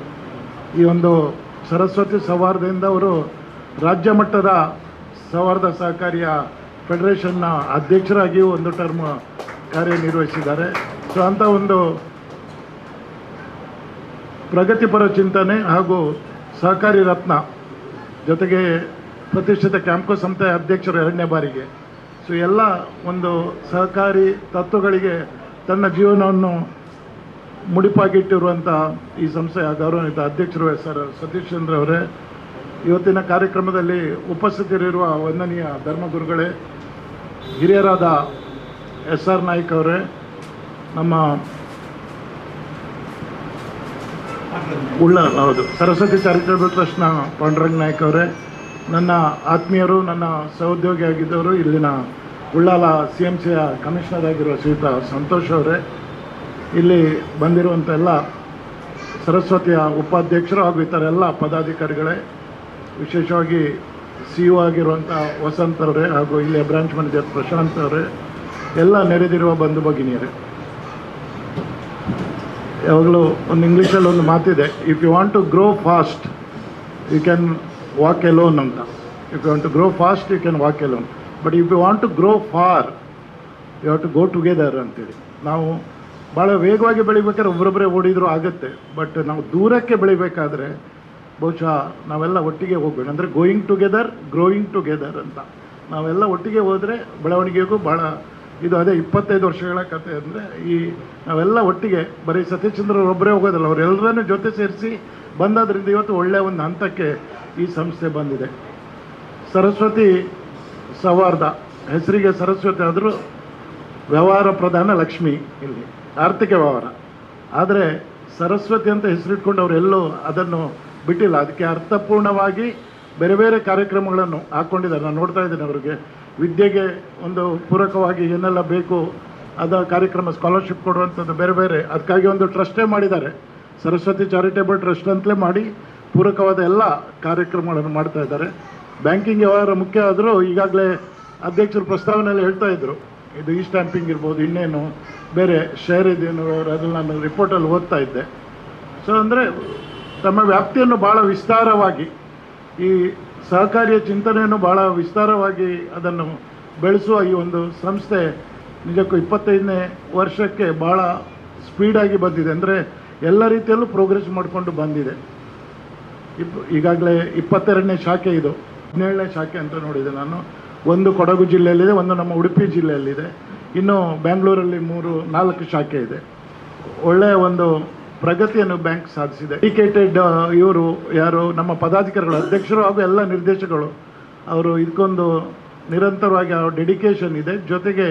ಈ ಒಂದು ಸರಸ್ವತಿ ಸೌಹಾರ್ದದಿಂದ ಅವರು ರಾಜ್ಯ ಮಟ್ಟದ ಸೌಹಾರ್ದ ಸಹಕಾರಿಯ ಫೆಡರೇಷನ್ನ ಅಧ್ಯಕ್ಷರಾಗಿಯೂ ಒಂದು ಟರ್ಮ್ ಕಾರ್ಯನಿರ್ವಹಿಸಿದ್ದಾರೆ. ಸೊ ಅಂಥ ಒಂದು ಪ್ರಗತಿಪರ ಚಿಂತನೆ ಹಾಗೂ ಸಹಕಾರಿ ರತ್ನ, ಜೊತೆಗೆ ಪ್ರತಿಷ್ಠಿತ ಕ್ಯಾಂಪ್ಕೋ ಸಂಸ್ಥೆಯ ಅಧ್ಯಕ್ಷರು 2ನೇ ಬಾರಿಗೆ. ಸೊ ಎಲ್ಲ ಒಂದು ಸಹಕಾರಿ ತತ್ವಗಳಿಗೆ ತನ್ನ ಜೀವನವನ್ನು ಮುಡಿಪಾಗಿಟ್ಟಿರುವಂಥ ಈ ಸಂಸ್ಥೆಯ ಗೌರವಾನ್ವಿತ ಅಧ್ಯಕ್ಷರು SR ಸತೀಶ್ ಚಂದ್ರ ಅವರೇ, ಇವತ್ತಿನ ಕಾರ್ಯಕ್ರಮದಲ್ಲಿ ಉಪಸ್ಥಿತರಿರುವ ವಂದನೀಯ ಧರ್ಮಗುರುಗಳೇ, ಹಿರಿಯರಾದ SR ನಾಯ್ಕ್ ಅವರೇ, ನಮ್ಮ ಹೌದು ಸರಸ್ವತಿ ಚಾರಿಟೇಬಲ್ ಟ್ರಸ್ಟ್ನ ಪಾಂಡುರಂಗ ನಾಯ್ಕ್ ಅವರೇ, ನನ್ನ ಆತ್ಮೀಯರು, ನನ್ನ ಸಹೋದ್ಯೋಗಿ ಆಗಿದ್ದವರು, ಇಲ್ಲಿನ ಉಳ್ಳಾಲ CMCಯ ಕಮಿಷನರ್ ಆಗಿರುವ ಶ್ರೀಯುತ ಸಂತೋಷ್ ಅವರೇ, ಇಲ್ಲಿ ಬಂದಿರುವಂಥ ಎಲ್ಲ ಸರಸ್ವತಿಯ ಉಪಾಧ್ಯಕ್ಷರು ಹಾಗೂ ಇತರ ಎಲ್ಲ ಪದಾಧಿಕಾರಿಗಳೇ, ವಿಶೇಷವಾಗಿ CEO ಆಗಿರುವಂಥ ವಸಂತ್ ಅವರೇ ಹಾಗೂ ಇಲ್ಲಿಯ ಬ್ರಾಂಚ್ ಮ್ಯಾನೇಜರ್ ಪ್ರಶಾಂತ್ ಅವರೇ, ಎಲ್ಲ ನೆರೆದಿರುವ ಬಂಧು ಭಗಿನಿಯರೇ. ಯಾವಾಗಲೂ ಒಂದು ಇಂಗ್ಲೀಷಲ್ಲಿ ಒಂದು ಮಾತಿದೆ, if you want to grow fast you can walk alone ಅಂತ. If you want to grow fast you can walk alone, but if you want to grow far you have to go together ಅಂತೇಳಿ. ನಾವು ಭಾಳ ವೇಗವಾಗಿ ಬೆಳಿಬೇಕಾದ್ರೆ ಒಬ್ಬರೊಬ್ಬರೇ ಓಡಿದರೂ ಆಗುತ್ತೆ, ಬಟ್ ನಾವು ದೂರಕ್ಕೆ ಬೆಳಿಬೇಕಾದ್ರೆ ಬಹುಶಃ ನಾವೆಲ್ಲ ಒಟ್ಟಿಗೆ ಹೋಗ್ಬೇಕು. ಅಂದರೆ ಗೋಯಿಂಗ್ ಟುಗೆದರ್, ಗ್ರೋಯಿಂಗ್ ಟುಗೆದರ್ ಅಂತ. ನಾವೆಲ್ಲ ಒಟ್ಟಿಗೆ ಹೋದರೆ ಬೆಳವಣಿಗೆಗೂ ಭಾಳ ಇದು ಅದೇ 25 ವರ್ಷಗಳ ಕಥೆ. ಅಂದರೆ ಈ ನಾವೆಲ್ಲ ಒಟ್ಟಿಗೆ, ಬರೀ ಸತೀಶ್ ಚಂದ್ರ ಒಬ್ಬರೇ ಹೋಗೋದಲ್ಲ, ಅವರೆಲ್ಲರನ್ನೂ ಜೊತೆ ಸೇರಿಸಿ ಬಂದಾದ್ರಿಂದ ಇವತ್ತು ಒಳ್ಳೆಯ ಒಂದು ಹಂತಕ್ಕೆ ಈ ಸಂಸ್ಥೆ ಬಂದಿದೆ. ಸರಸ್ವತಿ ಸೌಹಾರ್ದ, ಹೆಸರಿಗೆ ಸರಸ್ವತಿ ಆದರೂ ವ್ಯವಹಾರ ಪ್ರಧಾನ ಲಕ್ಷ್ಮಿ, ಇಲ್ಲಿ ಆರ್ಥಿಕ ವ್ಯವಹಾರ. ಆದರೆ ಸರಸ್ವತಿ ಅಂತ ಹೆಸರಿಟ್ಕೊಂಡು ಅವರೆಲ್ಲೂ ಅದನ್ನು ಬಿಟ್ಟಿಲ್ಲ. ಅದಕ್ಕೆ ಅರ್ಥಪೂರ್ಣವಾಗಿ ಬೇರೆ ಬೇರೆ ಕಾರ್ಯಕ್ರಮಗಳನ್ನು ಹಾಕ್ಕೊಂಡಿದ್ದಾರೆ. ನಾನು ನೋಡ್ತಾ ಇದ್ದೀನಿ, ಅವರಿಗೆ ವಿದ್ಯೆಗೆ ಒಂದು ಪೂರಕವಾಗಿ ಏನೆಲ್ಲ ಬೇಕು ಅದ ಕಾರ್ಯಕ್ರಮ, ಸ್ಕಾಲರ್ಶಿಪ್ ಕೊಡುವಂಥದ್ದು ಬೇರೆ ಬೇರೆ, ಅದಕ್ಕಾಗಿ ಒಂದು ಟ್ರಸ್ಟೇ ಮಾಡಿದ್ದಾರೆ. ಸರಸ್ವತಿ ಚಾರಿಟೇಬಲ್ ಟ್ರಸ್ಟ್ ಅಂತಲೇ ಮಾಡಿ ಪೂರಕವಾದ ಎಲ್ಲ ಕಾರ್ಯಕ್ರಮಗಳನ್ನು ಮಾಡ್ತಾ ಇದ್ದಾರೆ. ಬ್ಯಾಂಕಿಂಗ್ ವ್ಯವಹಾರ ಮುಖ್ಯ ಆದರೂ ಈಗಾಗಲೇ ಅಧ್ಯಕ್ಷರು ಪ್ರಸ್ತಾವನೆಯಲ್ಲಿ ಹೇಳ್ತಾ ಇದ್ರು, ಇದು ಈ ಸ್ಟ್ಯಾಂಪಿಂಗ್ ಇರ್ಬೋದು, ಇನ್ನೇನು ಬೇರೆ ಶೇರ್ ಇದೇನು ಅದನ್ನು ನಾನು ರಿಪೋರ್ಟಲ್ಲಿ ಓದ್ತಾ ಇದ್ದೆ. ಸೊ ಅಂದರೆ ತಮ್ಮ ವ್ಯಾಪ್ತಿಯನ್ನು ಭಾಳ ವಿಸ್ತಾರವಾಗಿ, ಈ ಸಹಕಾರಿಯ ಚಿಂತನೆಯನ್ನು ಭಾಳ ವಿಸ್ತಾರವಾಗಿ ಅದನ್ನು ಬೆಳೆಸುವ ಈ ಒಂದು ಸಂಸ್ಥೆ ನಿಜಕ್ಕೂ 25ನೇ ವರ್ಷಕ್ಕೆ ಭಾಳ ಸ್ಪೀಡಾಗಿ ಬಂದಿದೆ. ಅಂದರೆ ಎಲ್ಲ ರೀತಿಯಲ್ಲೂ ಪ್ರೋಗ್ರೆಸ್ ಮಾಡಿಕೊಂಡು ಬಂದಿದೆ. ಈಗಾಗಲೇ 22ನೇ ಶಾಖೆ ಇದು, 17ನೇ ಶಾಖೆ ಅಂತ ನೋಡಿದೆ ನಾನು. ಒಂದು ಕೊಡಗು ಜಿಲ್ಲೆಯಲ್ಲಿದೆ, ಒಂದು ನಮ್ಮ ಉಡುಪಿ ಜಿಲ್ಲೆಯಲ್ಲಿದೆ, ಇನ್ನು ಬೆಂಗಳೂರಲ್ಲಿ 4 ಶಾಖೆ ಇದೆ. ಒಳ್ಳೆಯ ಒಂದು ಪ್ರಗತಿಯನ್ನು ಬ್ಯಾಂಕ್ ಸಾಧಿಸಿದೆ. ಡೆಡಿಕೇಟೆಡ್ ಇವರು ಯಾರು ನಮ್ಮ ಪದಾಧಿಕಾರಿಗಳು, ಅಧ್ಯಕ್ಷರು ಹಾಗೂ ಎಲ್ಲ ನಿರ್ದೇಶಕರು, ಅವರು ಇದಕ್ಕೊಂದು ನಿರಂತರವಾಗಿ ಡೆಡಿಕೇಶನ್ ಇದೆ. ಜೊತೆಗೆ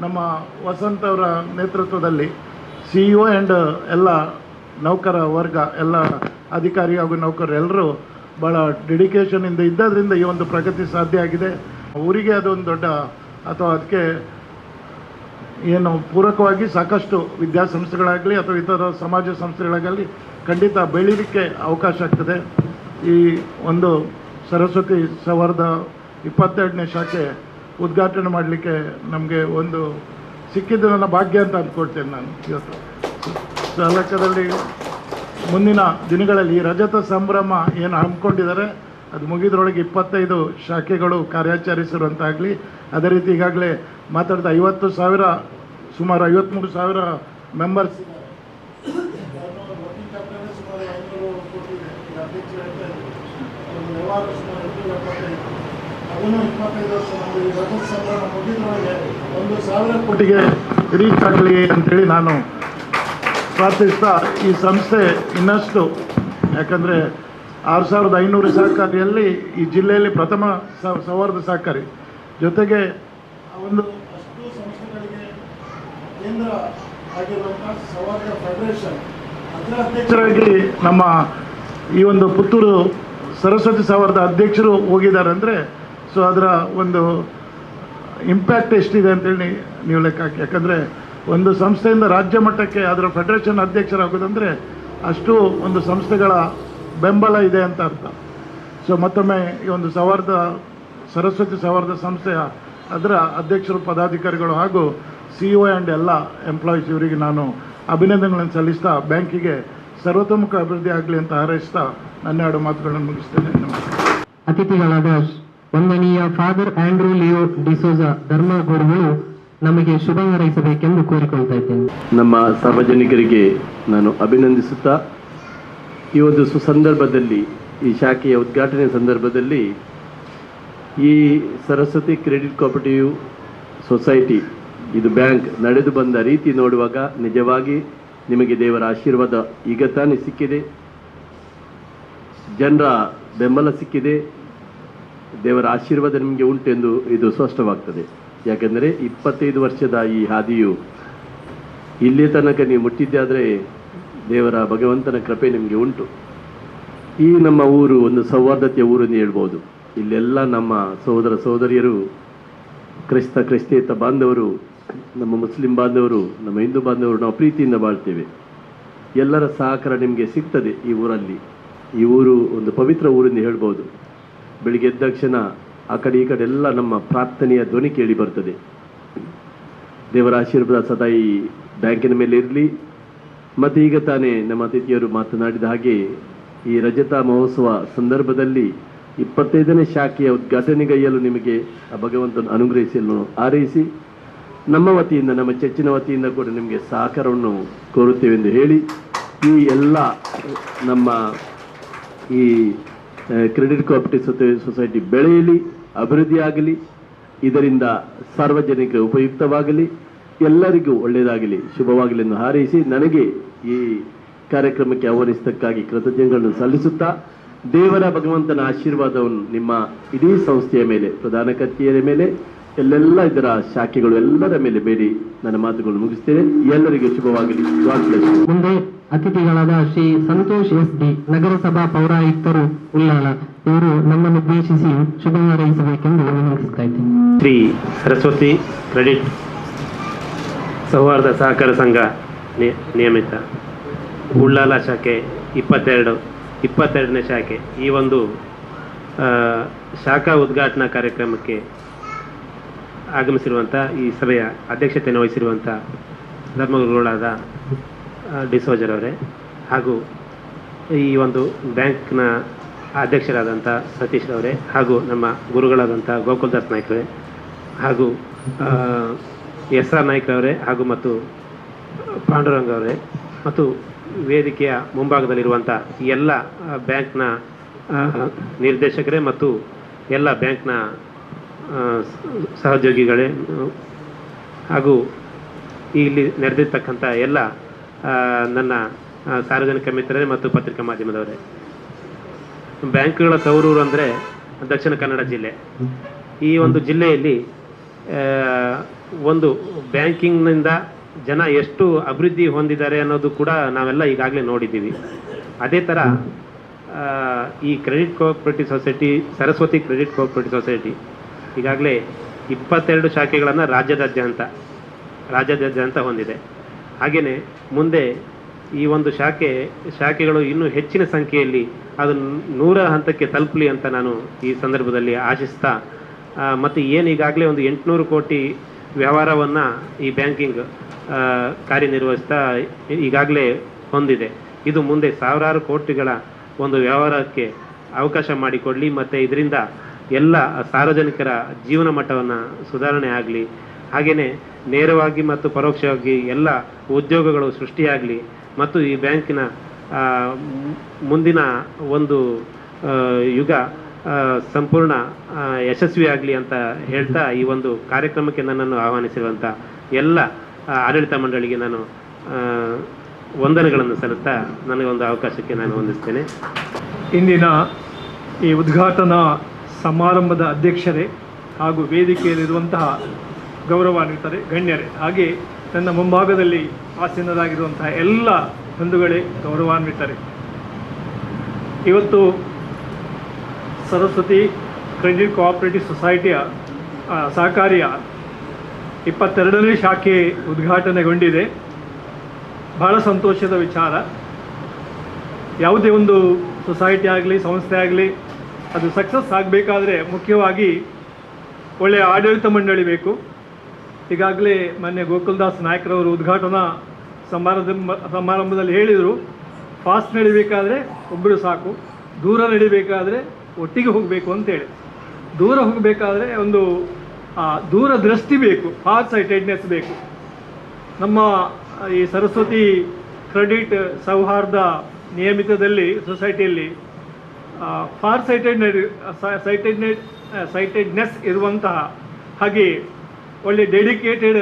ನಮ್ಮ ವಸಂತ್ ಅವರ ನೇತೃತ್ವದಲ್ಲಿ CEO ಆ್ಯಂಡ್ ಎಲ್ಲ ನೌಕರ ವರ್ಗ, ಎಲ್ಲ ಅಧಿಕಾರಿ ಹಾಗೂ ನೌಕರರು ಎಲ್ಲರೂ ಭಾಳ ಡೆಡಿಕೇಶನಿಂದ ಇದ್ದದ್ರಿಂದ ಈ ಒಂದು ಪ್ರಗತಿ ಸಾಧ್ಯ ಆಗಿದೆ. ಊರಿಗೆ ಅದೊಂದು ದೊಡ್ಡ, ಅಥವಾ ಅದಕ್ಕೆ ಏನು ಪೂರಕವಾಗಿ ಸಾಕಷ್ಟು ವಿದ್ಯಾಸಂಸ್ಥೆಗಳಾಗಲಿ ಅಥವಾ ಇತರ ಸಮಾಜ ಸಂಸ್ಥೆಗಳಾಗಲಿ ಖಂಡಿತ ಬೆಳೀಲಿಕ್ಕೆ ಅವಕಾಶ ಆಗ್ತದೆ. ಈ ಒಂದು ಸರಸ್ವತಿ ಸೌಹಾರ್ದ 22ನೇ ಶಾಖೆ ಉದ್ಘಾಟನೆ ಮಾಡಲಿಕ್ಕೆ ನಮಗೆ ಒಂದು ಸಿಕ್ಕಿದ್ದು ನನ್ನ ಭಾಗ್ಯ ಅಂತ ಅಂದ್ಕೊಳ್ತೇನೆ ನಾನು ಇವತ್ತು. ಸೊ ಆ ಲೆಕ್ಕದಲ್ಲಿ ಮುಂದಿನ ದಿನಗಳಲ್ಲಿ ಈ ರಜತ ಸಂಭ್ರಮ ಏನು ಹಮ್ಮಿಕೊಂಡಿದ್ದಾರೆ ಅದು ಮುಗಿದ್ರೊಳಗೆ 25 ಶಾಖೆಗಳು ಕಾರ್ಯಾಚರಿಸಿರುವಂತಾಗಲಿ. ಅದೇ ರೀತಿ ಈಗಾಗಲೇ ಮಾತಾಡಿದ 50,000 ಸುಮಾರು 53,000 ಮೆಂಬರ್ಸ್, ಅದನ್ನು 25 ವರ್ಷ ನಮಗೆ ಈ ರಜತ ಸಂಭ್ರಮ ಮುಗಿದ್ರೊಳಗೆ 1,000 ಕೋಟಿಗೆ ರೀಚ್ ಆಗಲಿ ಅಂತೇಳಿ ನಾನು ಪ್ರಾರ್ಥಿಸ್ತಾ, ಈ ಸಂಸ್ಥೆ ಇನ್ನಷ್ಟು, ಯಾಕಂದರೆ 6,500 ಸಹಕಾರಿಯಲ್ಲಿ ಈ ಜಿಲ್ಲೆಯಲ್ಲಿ ಪ್ರಥಮ ಸೌಹಾರ್ದ ಸಹಕಾರಿ, ಜೊತೆಗೆ ಒಂದು ಅಷ್ಟು ಸಂಸ್ಥೆಗಳಿಗೆ ಕೇಂದ್ರ ಆಗಿರುವಂಥ ಸೌಹಾರ್ದ ಫೆಡರೇಷನ್ ಅದರ ಅಧ್ಯಕ್ಷರಾಗಿ ನಮ್ಮ ಈ ಒಂದು ಪುತ್ತೂರು ಸರಸ್ವತಿ ಸೌಹಾರ್ದ ಅಧ್ಯಕ್ಷರು ಹೋಗಿದ್ದಾರೆ. ಅಂದರೆ ಸೊ ಅದರ ಒಂದು ಇಂಪ್ಯಾಕ್ಟ್ ಎಷ್ಟಿದೆ ಅಂತೇಳಿ ನೀವು ಲೆಕ್ಕ ಹಾಕಿ. ಯಾಕಂದರೆ ಒಂದು ಸಂಸ್ಥೆಯಿಂದ ರಾಜ್ಯ ಮಟ್ಟಕ್ಕೆ ಅದರ ಫೆಡರೇಷನ್ ಅಧ್ಯಕ್ಷರಾಗೋದಂದರೆ ಅಷ್ಟು ಒಂದು ಸಂಸ್ಥೆಗಳ ಬೆಂಬಲ ಇದೆ ಅಂತ ಅರ್ಥ. ಸೊ ಮತ್ತೊಮ್ಮೆ ಈ ಒಂದು ಸರಸ್ವತಿ ಸೌಹಾರ್ದ ಸಂಸ್ಥೆಯ ಅದರ ಅಧ್ಯಕ್ಷರು, ಪದಾಧಿಕಾರಿಗಳು ಹಾಗೂ CEO ಆ್ಯಂಡ್ ಎಲ್ಲ ಎಂಪ್ಲಾಯೀಸ್ ಇವರಿಗೆ ನಾನು ಅಭಿನಂದನೆಗಳನ್ನು ಸಲ್ಲಿಸ್ತಾ ಬ್ಯಾಂಕಿಗೆ ಸರ್ವತೋಮುಖ ಅಭಿವೃದ್ಧಿ ಆಗಲಿ ಅಂತ ಹಾರೈಸ್ತಾ ನನ್ನ 2 ಮಾತುಗಳನ್ನು ಮುಗಿಸ್ತೇನೆ.
ಅತಿಥಿಗಳಾದ ವಂದನೀಯ ಫಾದರ್ ಆಂಡ್ರೂ ಲಿಯೋ ಡಿಸೋಜ ಧರ್ಮಗುರುಗಳು ನಮಗೆ ಶುಭ ಹಾರೈಸಬೇಕೆಂದು ಕೋರಿಕೊಳ್ತಾ ಇದ್ದೇನೆ.
ನಮ್ಮ ಸಾರ್ವಜನಿಕರಿಗೆ ನಾನು ಅಭಿನಂದಿಸುತ್ತಾ, ಈ ಒಂದು ಸುಸಂದರ್ಭದಲ್ಲಿ, ಈ ಶಾಖೆಯ ಉದ್ಘಾಟನೆ ಸಂದರ್ಭದಲ್ಲಿ ಈ ಸರಸ್ವತಿ ಕ್ರೆಡಿಟ್ ಕೋಆಪರೇಟಿವ್ ಸೊಸೈಟಿ, ಇದು ಬ್ಯಾಂಕ್ ನಡೆದು ಬಂದ ರೀತಿ ನೋಡುವಾಗ ನಿಜವಾಗಿ ನಿಮಗೆ ದೇವರ ಆಶೀರ್ವಾದ ಈಗ ತಾನೇ ಸಿಕ್ಕಿದೆ, ಜನರ ಬೆಂಬಲ ಸಿಕ್ಕಿದೆ, ದೇವರ ಆಶೀರ್ವಾದ ನಿಮಗೆ ಉಂಟೆಂದು ಇದು ಸ್ಪಷ್ಟವಾಗ್ತದೆ. ಯಾಕೆಂದರೆ 25 ವರ್ಷದ ಈ ಹಾದಿಯು ಇಲ್ಲಿ ತನಕ ನೀವು ಮುಟ್ಟಿದ್ದಾದರೆ ದೇವರ ಭಗವಂತನ ಕೃಪೆ ನಿಮಗೆ ಉಂಟು. ಈ ನಮ್ಮ ಊರು ಒಂದು ಸೌಹಾರ್ದತೆಯ ಊರು ಎಂದು ಹೇಳ್ಬೋದು. ಇಲ್ಲೆಲ್ಲ ನಮ್ಮ ಸಹೋದರ ಸಹೋದರಿಯರು, ಕ್ರೈಸ್ತೇತರ ಬಾಂಧವರು, ನಮ್ಮ ಮುಸ್ಲಿಂ ಬಾಂಧವರು, ನಮ್ಮ ಹಿಂದೂ ಬಾಂಧವರು, ನಾವು ಪ್ರೀತಿಯಿಂದ ಬಾಳ್ತೇವೆ. ಎಲ್ಲರ ಸಹಕಾರ ನಿಮಗೆ ಸಿಗ್ತದೆ ಈ ಊರಲ್ಲಿ. ಈ ಊರು ಒಂದು ಪವಿತ್ರ ಊರೆಂದು ಹೇಳ್ಬೋದು. ಬೆಳಿಗ್ಗೆ ಎದ್ದ ತಕ್ಷಣ ಆ ಕಡೆ ಈ ಕಡೆ ಎಲ್ಲ ನಮ್ಮ ಪ್ರಾರ್ಥನೆಯ ಧ್ವನಿ ಕೇಳಿ ಬರ್ತದೆ. ದೇವರ ಆಶೀರ್ವಾದ ಸದಾ ಈ ಬ್ಯಾಂಕಿನ ಮೇಲೆ ಇರಲಿ. ಮತ್ತು ಈಗ ತಾನೇ ನಮ್ಮ ಅತಿಥಿಯರು ಮಾತನಾಡಿದ ಹಾಗೆ ಈ ರಜತ ಮಹೋತ್ಸವ ಸಂದರ್ಭದಲ್ಲಿ 25ನೇ ಶಾಖೆಯ ಉದ್ಘಾಟನೆಗೈಯಲು ನಿಮಗೆ ಆ ಭಗವಂತನ ಅನುಗ್ರಹಿಸಲು ಹಾರೈಸಿ, ನಮ್ಮ ವತಿಯಿಂದ, ನಮ್ಮ ಚರ್ಚಿನ ವತಿಯಿಂದ ಕೂಡ ನಿಮಗೆ ಸಹಕಾರವನ್ನು ಕೋರುತ್ತೇವೆಂದು ಹೇಳಿ, ಈ ಎಲ್ಲ ನಮ್ಮ ಈ ಕ್ರೆಡಿಟ್ ಕೋಆಪರೇಟಿವ್ ಸೊಸೈಟಿ ಬೆಳೆಯಲಿ, ಅಭಿವೃದ್ಧಿಯಾಗಲಿ, ಇದರಿಂದ ಸಾರ್ವಜನಿಕ ಉಪಯುಕ್ತವಾಗಲಿ, ಎಲ್ಲರಿಗೂ ಒಳ್ಳೆಯದಾಗಲಿ, ಶುಭವಾಗಲಿ ಎಂದು ಹಾರೈಸಿ, ನನಗೆ ಈ ಕಾರ್ಯಕ್ರಮಕ್ಕೆ ಆಹ್ವಾನಿಸಿದ್ದಕ್ಕಾಗಿ ಕೃತಜ್ಞತೆಗಳನ್ನು ಸಲ್ಲಿಸುತ್ತಾ, ದೇವರ ಭಗವಂತನ ಆಶೀರ್ವಾದವನ್ನು ನಿಮ್ಮ ಇಡೀ ಸಂಸ್ಥೆಯ ಮೇಲೆ, ಪ್ರಧಾನ ಕಚೇರಿಯ ಮೇಲೆ, ಎಲ್ಲೆಲ್ಲ ಇದರ ಶಾಖೆಗಳು ಎಲ್ಲರ ಮೇಲೆ ಬೇಡಿ ನನ್ನ ಮಾತುಗಳನ್ನು ಮುಗಿಸ್ತೇನೆ. ಎಲ್ಲರಿಗೂ ಶುಭವಾಗಲಿ.
ಮುಂದೆ ಅತಿಥಿಗಳಾದ ಶ್ರೀ ಸಂತೋಷ್ SD, ನಗರಸಭಾ ಪೌರಾಯುಕ್ತರು, ಉಳ್ಳಾಲ, ಇವರು ನಮ್ಮನ್ನು ಉದ್ದೇಶಿಸಿ ಶುಭ ಹಾರೈಸಬೇಕೆಂದು ವಿನಂತಿಸ್ತಾ ಇದ್ದೇನೆ.
ಶ್ರೀ ಸರಸ್ವತಿ ಕ್ರೆಡಿಟ್ ಸೌಹಾರ್ದ ಸಹಕಾರ ಸಂಘ ನಿಯಮಿತ ಉಳ್ಳಾಲ ಶಾಖೆ 22ನೇ ಶಾಖೆ ಈ ಒಂದು ಶಾಖಾ ಉದ್ಘಾಟನಾ ಕಾರ್ಯಕ್ರಮಕ್ಕೆ
ಆಗಮಿಸಿರುವಂಥ ಈ ಸಭೆಯ ಅಧ್ಯಕ್ಷತೆಯನ್ನು ವಹಿಸಿರುವಂಥ ಧರ್ಮಗುರುಗಳಾದ ಡಿಸೋಜರವರೇ ಹಾಗೂ ಈ ಒಂದು ಬ್ಯಾಂಕ್ನ ಅಧ್ಯಕ್ಷರಾದಂಥ ಸತೀಶ್ರವರೇ ಹಾಗೂ ನಮ್ಮ ಗುರುಗಳಾದಂಥ ಗೋಕುಲ್ದಾಸ್ ನಾಯ್ಕರೇ ಹಾಗೂ SR ನಾಯ್ಕರವರೇ ಹಾಗೂ ಮತ್ತು ಪಾಂಡುರಂಗ ಅವರೇ ಮತ್ತು ವೇದಿಕೆಯ ಮುಂಭಾಗದಲ್ಲಿರುವಂಥ ಎಲ್ಲ ಬ್ಯಾಂಕ್ನ ನಿರ್ದೇಶಕರೇ ಮತ್ತು ಎಲ್ಲ ಬ್ಯಾಂಕ್ನ ಸಹೋದ್ಯೋಗಿಗಳೇ ಹಾಗೂ ಇಲ್ಲಿ ನೆರೆದಿರ್ತಕ್ಕಂಥ ಎಲ್ಲ ನನ್ನ ಸಾರ್ವಜನಿಕ ಮಿತ್ರರೇ ಮತ್ತು ಪತ್ರಿಕಾ ಮಾಧ್ಯಮದವರೇ. ಬ್ಯಾಂಕ್ಗಳ ತವರೂರು ಅಂದರೆ ದಕ್ಷಿಣ ಕನ್ನಡ ಜಿಲ್ಲೆ. ಈ ಒಂದು ಜಿಲ್ಲೆಯಲ್ಲಿ ಒಂದು ಬ್ಯಾಂಕಿಂಗ್ನಿಂದ ಜನ ಎಷ್ಟು ಅಭಿವೃದ್ಧಿ ಹೊಂದಿದ್ದಾರೆ ಅನ್ನೋದು ಕೂಡ ನಾವೆಲ್ಲ ಈಗಾಗಲೇ ನೋಡಿದ್ದೀವಿ. ಅದೇ ಥರ ಈ credit cooperative society, Saraswati credit cooperative society ಈಗಾಗಲೇ 22 ಶಾಖೆಗಳನ್ನು ರಾಜ್ಯಾದ್ಯಂತ ಹೊಂದಿದೆ. ಹಾಗೆಯೇ ಮುಂದೆ ಈ ಒಂದು ಶಾಖೆಗಳು ಇನ್ನೂ ಹೆಚ್ಚಿನ ಸಂಖ್ಯೆಯಲ್ಲಿ ಅದು 100 ಹಂತಕ್ಕೆ ತಲುಪಲಿ ಅಂತ ನಾನು ಈ ಸಂದರ್ಭದಲ್ಲಿ ಆಶಿಸ್ತಾ, ಮತ್ತು ಏನು ಈಗಾಗಲೇ ಒಂದು 800 ಕೋಟಿ ವ್ಯವಹಾರವನ್ನು ಈ ಬ್ಯಾಂಕಿಂಗ್ ಕಾರ್ಯನಿರ್ವಹಿಸ್ತಾ ಈಗಾಗಲೇ ಹೊಂದಿದೆ. ಇದು ಮುಂದೆ ಸಾವಿರಾರು ಕೋಟಿಗಳ ಒಂದು ವ್ಯವಹಾರಕ್ಕೆ ಅವಕಾಶ ಮಾಡಿಕೊಡಲಿ ಮತ್ತು ಇದರಿಂದ ಎಲ್ಲ ಸಾರ್ವಜನಿಕರ ಜೀವನ ಮಟ್ಟವನ್ನು ಸುಧಾರಣೆ ಆಗಲಿ, ಹಾಗೆಯೇ ನೇರವಾಗಿ ಮತ್ತು ಪರೋಕ್ಷವಾಗಿ ಎಲ್ಲ ಉದ್ಯೋಗಗಳು ಸೃಷ್ಟಿಯಾಗಲಿ ಮತ್ತು ಈ ಬ್ಯಾಂಕಿನ ಮುಂದಿನ ಒಂದು ಯುಗ ಸಂಪೂರ್ಣ ಯಶಸ್ವಿಯಾಗಲಿ ಅಂತ ಹೇಳ್ತಾ ಈ ಒಂದು ಕಾರ್ಯಕ್ರಮಕ್ಕೆ ನನ್ನನ್ನು ಆಹ್ವಾನಿಸಿರುವಂಥ ಎಲ್ಲ ಆಡಳಿತ ಮಂಡಳಿಗೆ ನಾನು ವಂದನೆಗಳನ್ನು ಸಲ್ಲಿಸ್ತಾ ನನಗೊಂದು ಅವಕಾಶಕ್ಕೆ ನಾನು ವಂದಿಸ್ತೇನೆ.
ಇಂದಿನ ಈ ಉದ್ಘಾಟನಾ ಸಮಾರಂಭದ ಅಧ್ಯಕ್ಷರೇ ಹಾಗೂ ವೇದಿಕೆಯಲ್ಲಿರುವಂತಹ ಗೌರವಾನ್ವಿತರೇ, ಗಣ್ಯರೇ, ಹಾಗೆ ನನ್ನ ಮುಂಭಾಗದಲ್ಲಿ ಆಸೀನರಾಗಿರುವಂತಹ ಎಲ್ಲ ಬಂಧುಗಳೇ, ಗೌರವಾನ್ವಿತರೇ, ಇವತ್ತು ಸರಸ್ವತಿ ಕ್ರೆಡಿಟ್ ಕೋಆಪರೇಟಿವ್ ಸೊಸೈಟಿಯ ಸಹಕಾರಿಯ 22ನೇ ಶಾಖೆ ಉದ್ಘಾಟನೆಗೊಂಡಿದೆ. ಬಹಳ ಸಂತೋಷದ ವಿಚಾರ. ಯಾವುದೇ ಒಂದು ಸೊಸೈಟಿ ಆಗಲಿ, ಸಂಸ್ಥೆ ಆಗಲಿ, ಅದು ಸಕ್ಸಸ್ ಆಗಬೇಕಾದ್ರೆ ಮುಖ್ಯವಾಗಿ ಒಳ್ಳೆಯ ಆಡಳಿತ ಮಂಡಳಿ ಬೇಕು. ಈಗಾಗಲೇ ಮೊನ್ನೆ ಗೋಕುಲ್ದಾಸ್ ನಾಯ್ಕರವರು ಉದ್ಘಾಟನಾ ಸಮಾರಂಭದಲ್ಲಿ ಹೇಳಿದರು, ಫಾಸ್ಟ್ ನಡಿಬೇಕಾದ್ರೆ ಒಬ್ಬರು ಸಾಕು, ದೂರ ನಡಿಬೇಕಾದ್ರೆ ಒಟ್ಟಿಗೆ ಹೋಗಬೇಕು ಅಂತೇಳಿ. ದೂರ ಹೋಗಬೇಕಾದ್ರೆ ಒಂದು ದೂರದೃಷ್ಟಿ ಬೇಕು, ಫಾರ್ ಸೈಟೆಡ್ನೆಸ್ ಬೇಕು. ನಮ್ಮ ಈ ಸರಸ್ವತಿ ಕ್ರೆಡಿಟ್ ಸೌಹಾರ್ದ ನಿಯಮಿತದಲ್ಲಿ ಸೊಸೈಟಿಯಲ್ಲಿ ಫಾರ್ ಸೈಟೆಡ್ನೆಸ್ ಇರುವಂತಹ ಹಾಗೆ ಒಳ್ಳೆ ಡೆಡಿಕೇಟೆಡ್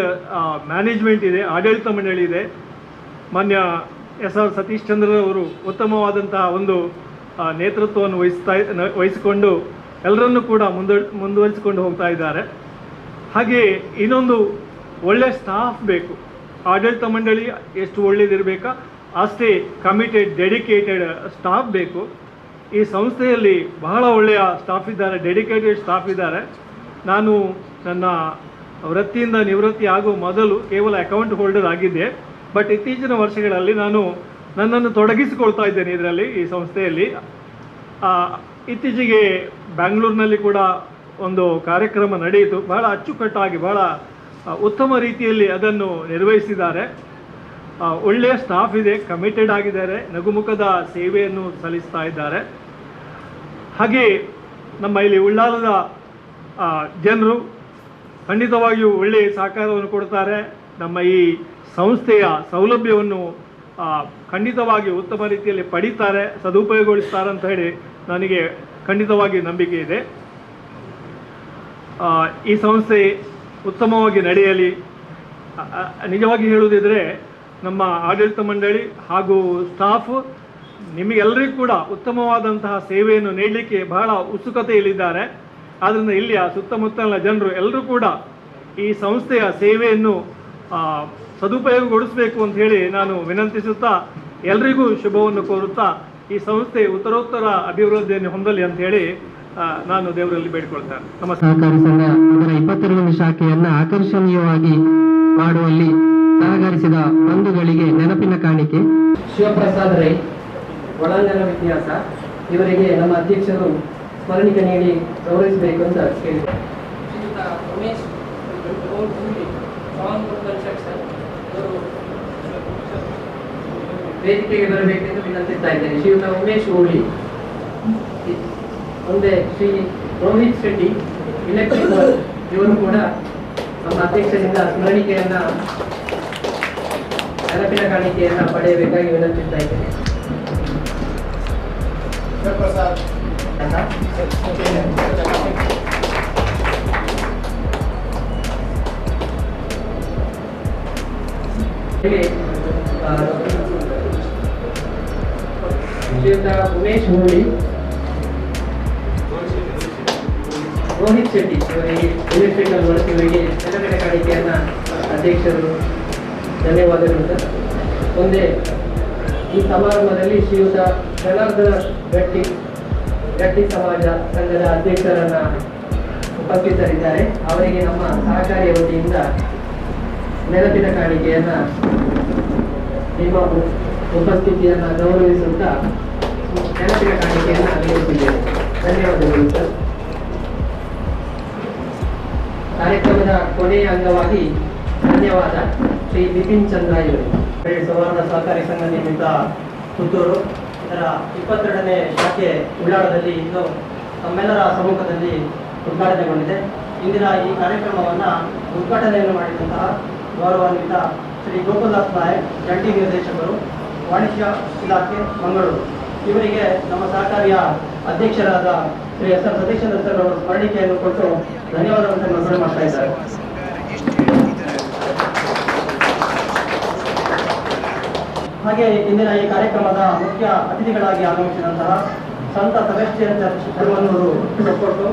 ಮ್ಯಾನೇಜ್ಮೆಂಟ್ ಇದೆ, ಆಡಳಿತ ಮಂಡಳಿ ಇದೆ. ಮಾನ್ಯ SR ಸತೀಶ್ ಚಂದ್ರರವರು ಉತ್ತಮವಾದಂತಹ ಒಂದು ನೇತೃತ್ವವನ್ನು ವಹಿಸಿಕೊಂಡು ಎಲ್ಲರನ್ನೂ ಕೂಡ ಮುಂದುವರಿಸಿಕೊಂಡು ಹೋಗ್ತಾ ಇದ್ದಾರೆ. ಹಾಗೆ ಇನ್ನೊಂದು ಒಳ್ಳೆಯ ಸ್ಟಾಫ್ ಬೇಕು. ಆಡಳಿತ ಮಂಡಳಿ ಎಷ್ಟು ಒಳ್ಳೆಯದಿರಬೇಕಾ ಅಷ್ಟೇ ಕಮಿಟೆಡ್, ಡೆಡಿಕೇಟೆಡ್ ಸ್ಟಾಫ್ ಬೇಕು. ಈ ಸಂಸ್ಥೆಯಲ್ಲಿ ಬಹಳ ಒಳ್ಳೆಯ ಸ್ಟಾಫ್ ಇದ್ದಾರೆ, ಡೆಡಿಕೇಟೆಡ್ ಸ್ಟಾಫ್ ಇದ್ದಾರೆ. ನಾನು ನನ್ನ ವೃತ್ತಿಯಿಂದ ನಿವೃತ್ತಿ ಆಗುವ ಮೊದಲು ಕೇವಲ ಅಕೌಂಟ್ ಹೋಲ್ಡರ್ ಆಗಿದ್ದೆ. ಬಟ್ ಇತ್ತೀಚಿನ ವರ್ಷಗಳಲ್ಲಿ ನಾನು ನನ್ನನ್ನು ತೊಡಗಿಸಿಕೊಳ್ತಾ ಇದ್ದೇನೆ ಇದರಲ್ಲಿ, ಈ ಸಂಸ್ಥೆಯಲ್ಲಿ. ಇತ್ತೀಚೆಗೆ ಬ್ಯಾಂಗ್ಳೂರಿನಲ್ಲಿ ಕೂಡ ಒಂದು ಕಾರ್ಯಕ್ರಮ ನಡೆಯಿತು. ಬಹಳ ಅಚ್ಚುಕಟ್ಟಾಗಿ, ಬಹಳ ಉತ್ತಮ ರೀತಿಯಲ್ಲಿ ಅದನ್ನು ನಿರ್ವಹಿಸಿದ್ದಾರೆ. ಒಳ್ಳೆಯ ಸ್ಟಾಫ್ ಇದೆ, ಕಮಿಟೆಡ್ ಆಗಿದ್ದಾರೆ, ನಗುಮುಖದ ಸೇವೆಯನ್ನು ಸಲ್ಲಿಸ್ತಾ ಇದ್ದಾರೆ. ಹಾಗೆ ನಮ್ಮ ಇಲ್ಲಿ ಉಳ್ಳಾಲದ ಜನರು ಖಂಡಿತವಾಗಿಯೂ ಒಳ್ಳೆಯ ಸಹಕಾರವನ್ನು ಕೊಡ್ತಾರೆ. ನಮ್ಮ ಈ ಸಂಸ್ಥೆಯ ಸೌಲಭ್ಯವನ್ನು ಖಂಡಿತವಾಗಿ ಉತ್ತಮ ರೀತಿಯಲ್ಲಿ ಪಡೀತಾರೆ, ಸದುಪಯೋಗಗೊಳಿಸ್ತಾರೆ ಅಂತ ಹೇಳಿ ನನಗೆ ಖಂಡಿತವಾಗಿ ನಂಬಿಕೆ ಇದೆ. ಈ ಸಂಸ್ಥೆ ಉತ್ತಮವಾಗಿ ನಡೆಯಲಿ. ನಿಜವಾಗಿ ಹೇಳುವುದಿದ್ರೆ ನಮ್ಮ ಆಡಳಿತ ಮಂಡಳಿ ಹಾಗೂ ಸ್ಟಾಫ್ ನಿಮಗೆಲ್ಲರಿಗೂ ಕೂಡ ಉತ್ತಮವಾದಂತಹ ಸೇವೆಯನ್ನು ನೀಡಲಿಕ್ಕೆ ಬಹಳ ಉತ್ಸುಕತೆಯಲ್ಲಿದ್ದಾರೆ. ಆದ್ದರಿಂದ ಇಲ್ಲಿಯ ಸುತ್ತಮುತ್ತಲಿನ ಜನರು ಎಲ್ಲರೂ ಕೂಡ ಈ ಸಂಸ್ಥೆಯ ಸೇವೆಯನ್ನು ಸದುಪಯೋಗಗೊಳಿಸಬೇಕು ಅಂತ ಹೇಳಿ ನಾನು ವಿನಂತಿಸುತ್ತಾ, ಎಲ್ರಿಗೂ ಶುಭವನ್ನು ಕೋರುತ್ತಾ ಈ ಸಂಸ್ಥೆ ಉತ್ತರೋತ್ತರ ಅಭಿವೃದ್ಧಿಯನ್ನು ಹೊಂದಲಿ ಅಂತ ಹೇಳಿ ನಾನು ದೇವರಲ್ಲಿ ಬೇಡಿಕೊಳ್ತೇನೆ. ನಮಸ್ಕಾರ.
ಸಹಕಾರಿ ಸಂಘ ಅದರ 22ನೇ ಶಾಖೆಯನ್ನ ಆಕರ್ಷಣೀಯವಾಗಿ ಮಾಡುವಲ್ಲಿ ಸಹಕರಿಸಿದ ಬಂಧುಗಳಿಗೆ ನೆನಪಿನ ಕಾಣಿಕೆ. ಶಿವಪ್ರಸಾದ್ ರೈ, ಒಳಾಂಗಣ ವಿನ್ಯಾಸ, ಇವರಿಗೆ ನಮ್ಮ ಅಧ್ಯಕ್ಷರು ಸ್ಮರಣಿಕೆ ನೀಡಿ ಗೌರವಿಸಬೇಕು ಅಂತ ಕೇಳಿದ್ದಾರೆ. ಶ್ರೀಯುತ ಉಮೇಶ್ ವೇದಿಕೆಗೆ ಬರಬೇಕೆಂದು ವಿನಂತಿಸ್ತಾ ಇದ್ದೇನೆ. ಶ್ರೀಯುತ ಉಮೇಶ್ ಓಳಿ, ಮುಂದೆ ಶ್ರೀ ರೋಹಿತ್ ಶೆಟ್ಟಿ ಇಲೆಕ್ಟ್ರಿಕಲ್, ಇವರು ಕೂಡ ನಮ್ಮ ಅಧ್ಯಕ್ಷರಿಂದ ಸ್ಮರಣಿಕೆಯನ್ನ ನೆನಪಿನ ಕಾಣಿಕೆಯನ್ನ ಪಡೆಯಬೇಕಾಗಿ ವಿನಂತಿಸ್ತಾ ಇದ್ದೇನೆ. ಶ್ರೀಯುತ ಉಮೇಶ್ ಹೋಳಿ, ರೋಹಿತ್ ಶೆಟ್ಟಿ ಇವರಿಗೆ ಎಲೆಕ್ಟ್ರಿಕಲ್ ವರ್ಕ್ ಇವರಿಗೆ ನೆನಪಿನ ಕಾಣಿಕೆಯನ್ನ ಅಧ್ಯಕ್ಷರು ಧನ್ಯವಾದಗಳು ಸರ್. ಮುಂದೆ ಈ ಸಮಾರಂಭದಲ್ಲಿ ಶ್ರೀಯುತ ಜನಾರ್ದನ ಗಟ್ಟಿ ಸಮಾಜ ಸಂಘದ ಅಧ್ಯಕ್ಷರನ್ನ ಉಪಸ್ಥಿತರಿದ್ದಾರೆ. ಅವರಿಗೆ ನಮ್ಮ ಸಹಕಾರಿಯ ವತಿಯಿಂದ ನೆನಪಿನ ಕಾಣಿಕೆಯನ್ನ ನಿಮ್ಮ ಉಪಸ್ಥಿತಿಯನ್ನ ಗೌರವಿಸುತ್ತಾ ನೆನಪಿನ ಕಾಣಿಕೆಯನ್ನ ನೀಡುತ್ತಿದ್ದೇವೆ. ಧನ್ಯವಾದಗಳು ಸರ್. ಕಾರ್ಯಕ್ರಮದ ಕೊನೆಯ ಅಂಗವಾಗಿ ಧನ್ಯವಾದ ಶ್ರೀ ಬಿಪಿನ್ ಚಂದ್ರ ಇವರು ಸೌಹಾರ್ದ ಸಹಕಾರಿ ಸಂಘ ನಿಮಿತ್ತ ಪುತ್ತೂರು ಇದರ 22ನೇ ಶಾಖೆ ಉಳ್ಳಾಳದಲ್ಲಿ ಇಂದು ತಮ್ಮೆಲ್ಲರ ಸಮ್ಮುಖದಲ್ಲಿ ಉದ್ಘಾಟನೆಗೊಂಡಿದೆ. ಇಂದಿನ ಈ ಕಾರ್ಯಕ್ರಮವನ್ನು ಉದ್ಘಾಟನೆಯನ್ನು ಮಾಡಿದಂತಹ ಗೌರವಾನ್ವಿತ ಶ್ರೀ ಗೋಕುಲ್ದಾಸ್ ನಾಯಕ್, ಜಂಟಿ ನಿರ್ದೇಶಕರು, ವಾಣಿಜ್ಯ ಇಲಾಖೆ, ಮಂಗಳೂರು, ಇವರಿಗೆ ನಮ್ಮ ಸಹಕಾರಿಯ ಅಧ್ಯಕ್ಷರಾದ Shri S R Satishchandra sir ಅವರು ಸ್ಮರಣಿಕೆಯನ್ನು ಕೊಟ್ಟು ಧನ್ಯವಾದಗಳನ್ನು ಮಂಡನೆ ಮಾಡ್ತಾ ಇದ್ದಾರೆ. ಹಾಗೆ ಇಂದಿನ ಈ ಕಾರ್ಯಕ್ರಮದ ಮುಖ್ಯ ಅತಿಥಿಗಳಾಗಿ ಆಗಮಿಸಿದಂತಹ ಸಂತ ಸೆಬೆಸ್ಟಿಯನ್ ಚರ್ಚ್ ಧರ್ಮನೂರು ಕೊಟ್ಟು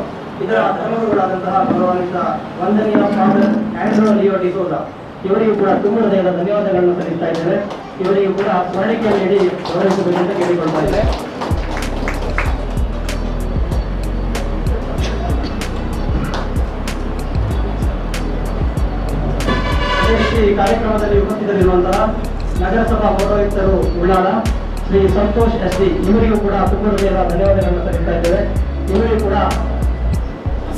ಇದರ ಧರ್ಮಗುರುಗಳಾದಂತಹ ಗೌರವಾನ್ವಿತ ವಂದನೀಯ ಫಾದರ್ ಆಂಡ್ರೋ ಲಿಯೋ ಡಿಸೋಜಾ ಇವರಿಗೂ ಕೂಡ ತುಂಬ ಹೃದಯದ ಧನ್ಯವಾದಗಳನ್ನು ಸಲ್ಲಿಸ್ತಾ ಇದ್ದೇವೆ. ಇವರಿಗೂ ಕೂಡ ಸ್ಮರಣಿಕೆಯನ್ನು ನೀಡಿ ಗೌರವಿಸಬೇಕೆಂದು ಕೇಳಿಕೊಳ್ತಾ ಇದ್ದೇವೆ. ಅದೇ ರೀತಿ ಕಾರ್ಯಕ್ರಮದಲ್ಲಿ ಉಪಸ್ಥಿತರಿರುವಂತಹ ನಗರಸಭಾ ಪೌರಾಯುಕ್ತರು ಉಳ್ಳಾಳ ಶ್ರೀ ಸಂತೋಷ್ ಎಸ್ ಡಿ ಇವರಿಗೂ ಕೂಡ ತುಂಬ ಹೃದಯದ ಧನ್ಯವಾದಗಳನ್ನು ಸಲ್ಲಿಸ್ತಾ ಇದ್ದೇವೆ. ಇವರಿಗೂ ಕೂಡ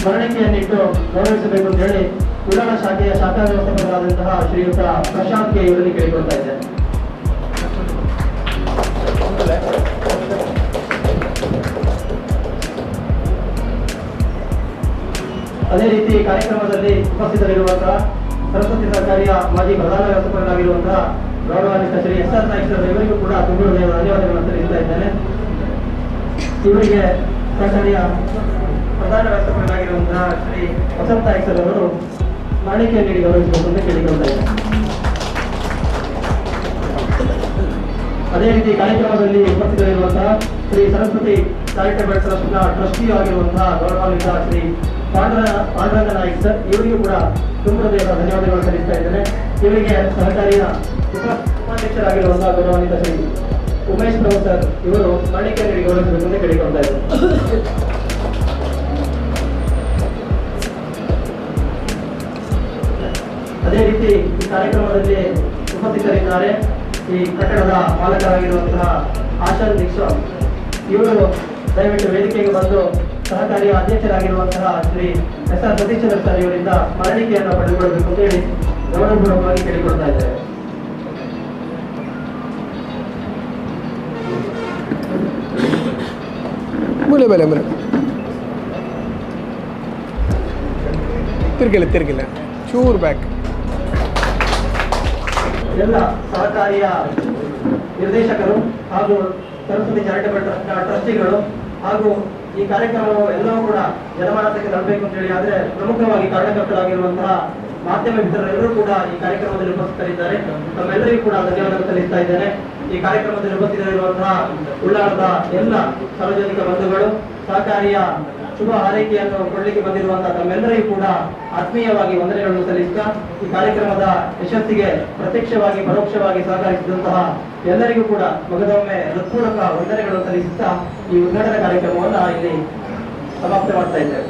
ಸ್ಮರಣಿಕೆಯನ್ನಿಟ್ಟು ಗೌರವಿಸಬೇಕು ಅಂತ ಹೇಳಿ ಉಳ್ಳಾಳ ಶಾಖೆಯ ಶಾಖಾ ವ್ಯವಸ್ಥಾಪಕರಾದಂತಹ ಶ್ರೀಯುತ ಪ್ರಶಾಂತ್ಗೆ ಇವರಲ್ಲಿ ಕೇಳಿಕೊಳ್ತಾ ಇದ್ದೇನೆ. ಅದೇ ರೀತಿ ಕಾರ್ಯಕ್ರಮದಲ್ಲಿ ಉಪಸ್ಥಿತರಿರುವಂತಹ ಸರಸ್ವತಿ ಸರ್ಕಾರಿಯ ಮಾಜಿ ಪ್ರಧಾನ ವ್ಯವಸ್ಥಾಪಕರಾಗಿರುವಂತಹ ಗೌರವಾನ್ವಿತ Shri S R Naik sir ಇವರಿಗೂ ಕೂಡ ತುಂಬ ಹೃದಯದ ಧನ್ಯವಾದಗಳನ್ನು ಸಲ್ಲಿಸ್ತಾ ಇದ್ದೇನೆ. ಇವರಿಗೆ ಸರ್ಕಾರಿಯ ಪ್ರಧಾನ ವ್ಯವಸ್ಥಾಪಕರಾಗಿರುವಂತಹ ಶ್ರೀ ವಸಂತ ನಾಯ್ಕ್ ಸರ್ ಅವರು ಸ್ಮರಣಿಕೆಯನ್ನು ನೀಡಿ ಗೌರವಿಸಬೇಕು ಅಂತ ಕೇಳಿಕೊಳ್ತಾ ಇದ್ದಾರೆ. ಅದೇ ರೀತಿ ಕಾರ್ಯಕ್ರಮದಲ್ಲಿ ಉಪಸ್ಥಿತರಿರುವಂತಹ ಶ್ರೀ ಸರಸ್ವತಿ ಚಾರಿಟಬಲ್ ಟ್ರಸ್ಟ್ನ ಟ್ರಸ್ಟಿ ಆಗಿರುವಂತಹ ಗೌರವಾನ್ವಿತ ಶ್ರೀ ಪಾಂಡುರಂಗ ನಾಯ್ಕ್ ಸರ್ ಇವರಿಗೂ ಕೂಡ ತುಂಬ ಹೃದಯದ ಧನ್ಯವಾದಗಳು ಸಲ್ಲಿಸ್ತಾ ಇದ್ದೇನೆ. ಇವರಿಗೆ ಸಹಕಾರಿಯ ಉಪಾಧ್ಯಕ್ಷರಾಗಿರುವಂತಹ ಗೌರವಾನ್ವಿತ ಶ್ರೀ ಉಮೇಶ್ ಪ್ರಭು ಸರ್ ಇವರು ಸ್ಮರಣಿಕೆ ನೀಡಿ ಗೌರವಿಸಬೇಕು ಅಂತ ಕೇಳಿಕೊಳ್ತಾ ಇದ್ದಾರೆ. ಅದೇ ರೀತಿ ಈ ಕಾರ್ಯಕ್ರಮದಲ್ಲಿ ಉಪಸ್ಥಿತರಿದ್ದಾರೆ ಈ ಕಟ್ಟಡದ ಮಾಲಕರಾಗಿರುವಂತಹ ಆಶಾನ್ ದೀಕ್ಷಾ ಇವರು ದಯವಿಟ್ಟು ವೇದಿಕೆಗೆ ಬಂದು ಸಹಕಾರಿಯ ಅಧ್ಯಕ್ಷರಾಗಿರುವಂತಹ Shri S R Satishchandra sir ಇವರಿಂದ ಸ್ಮರಣಿಕೆಯನ್ನು ಪಡೆದುಕೊಳ್ಳಬೇಕು ಅಂತ ಹೇಳಿ ಗೌರವಪೂರ್ವಕವಾಗಿ ಕೇಳಿಕೊಳ್ತಾ ಇದ್ದಾರೆ.
ತಿರ್ಗಿಲ್ಲ ಚೂರ್ ಬ್ಯಾಕ್.
ಎಲ್ಲ ಸಹಕಾರಿಯ ನಿರ್ದೇಶಕರು ಹಾಗೂ ಸರಸ್ವತಿ ಚಾರಿಟಬಲ್ ಟ್ರಸ್ಟ್ನ ಟ್ರಸ್ಟಿಗಳು ಹಾಗೂ ಈ ಕಾರ್ಯಕ್ರಮವು ಎಲ್ಲವೂ ಕೂಡ ಜನಮಾನಸಕ್ಕೆ ತರಬೇಕು ಅಂತ ಹೇಳಿ ಆದರೆ ಪ್ರಮುಖವಾಗಿ ಕಾರಣಕರ್ತರಾಗಿರುವಂತಹ ಮಾಧ್ಯಮ ಮಿತ್ರರೆಲ್ಲರೂ ಕೂಡ ಈ ಕಾರ್ಯಕ್ರಮದಲ್ಲಿ ಉಪಸ್ಥಿತರಿದ್ದಾರೆ. ತಮ್ಮೆಲ್ಲರಿಗೂ ಕೂಡ ಧನ್ಯವಾದ ಸಲ್ಲಿಸ್ತಾ ಇದ್ದೇನೆ. ಈ ಕಾರ್ಯಕ್ರಮದಲ್ಲಿ ಉಪಸ್ಥಿತರಿರುವಂತಹ ಉಳ್ಳಾಳದ ಎಲ್ಲ ಸಾರ್ವಜನಿಕ ಬಂಧುಗಳು, ಸಹಕಾರಿಯ ಶುಭ ಹಾರೈಕೆಯನ್ನು ಕೊಡಲಿಕ್ಕೆ ಬಂದಿರುವಂತಹ ತಮ್ಮೆಲ್ಲರಿಗೂ ಕೂಡ ಆತ್ಮೀಯವಾಗಿ ವಂದನೆಗಳನ್ನು ಸಲ್ಲಿಸುತ್ತಾ ಈ ಕಾರ್ಯಕ್ರಮದ ಯಶಸ್ಸಿಗೆ ಪ್ರತ್ಯಕ್ಷವಾಗಿ ಪರೋಕ್ಷವಾಗಿ ಸಹಕರಿಸಿದಂತಹ ಎಲ್ಲರಿಗೂ ಕೂಡ ಮಗದೊಮ್ಮೆ ಹೃತ್ಪೂರ್ವಕ ವಂದನೆಗಳನ್ನು ಸಲ್ಲಿಸುತ್ತಾ ಈ ಉದ್ಘಾಟನಾ ಕಾರ್ಯಕ್ರಮವನ್ನು ಇಲ್ಲಿ ಸಮಾಪ್ತ ಮಾಡ್ತಾ ಇದ್ದೇವೆ.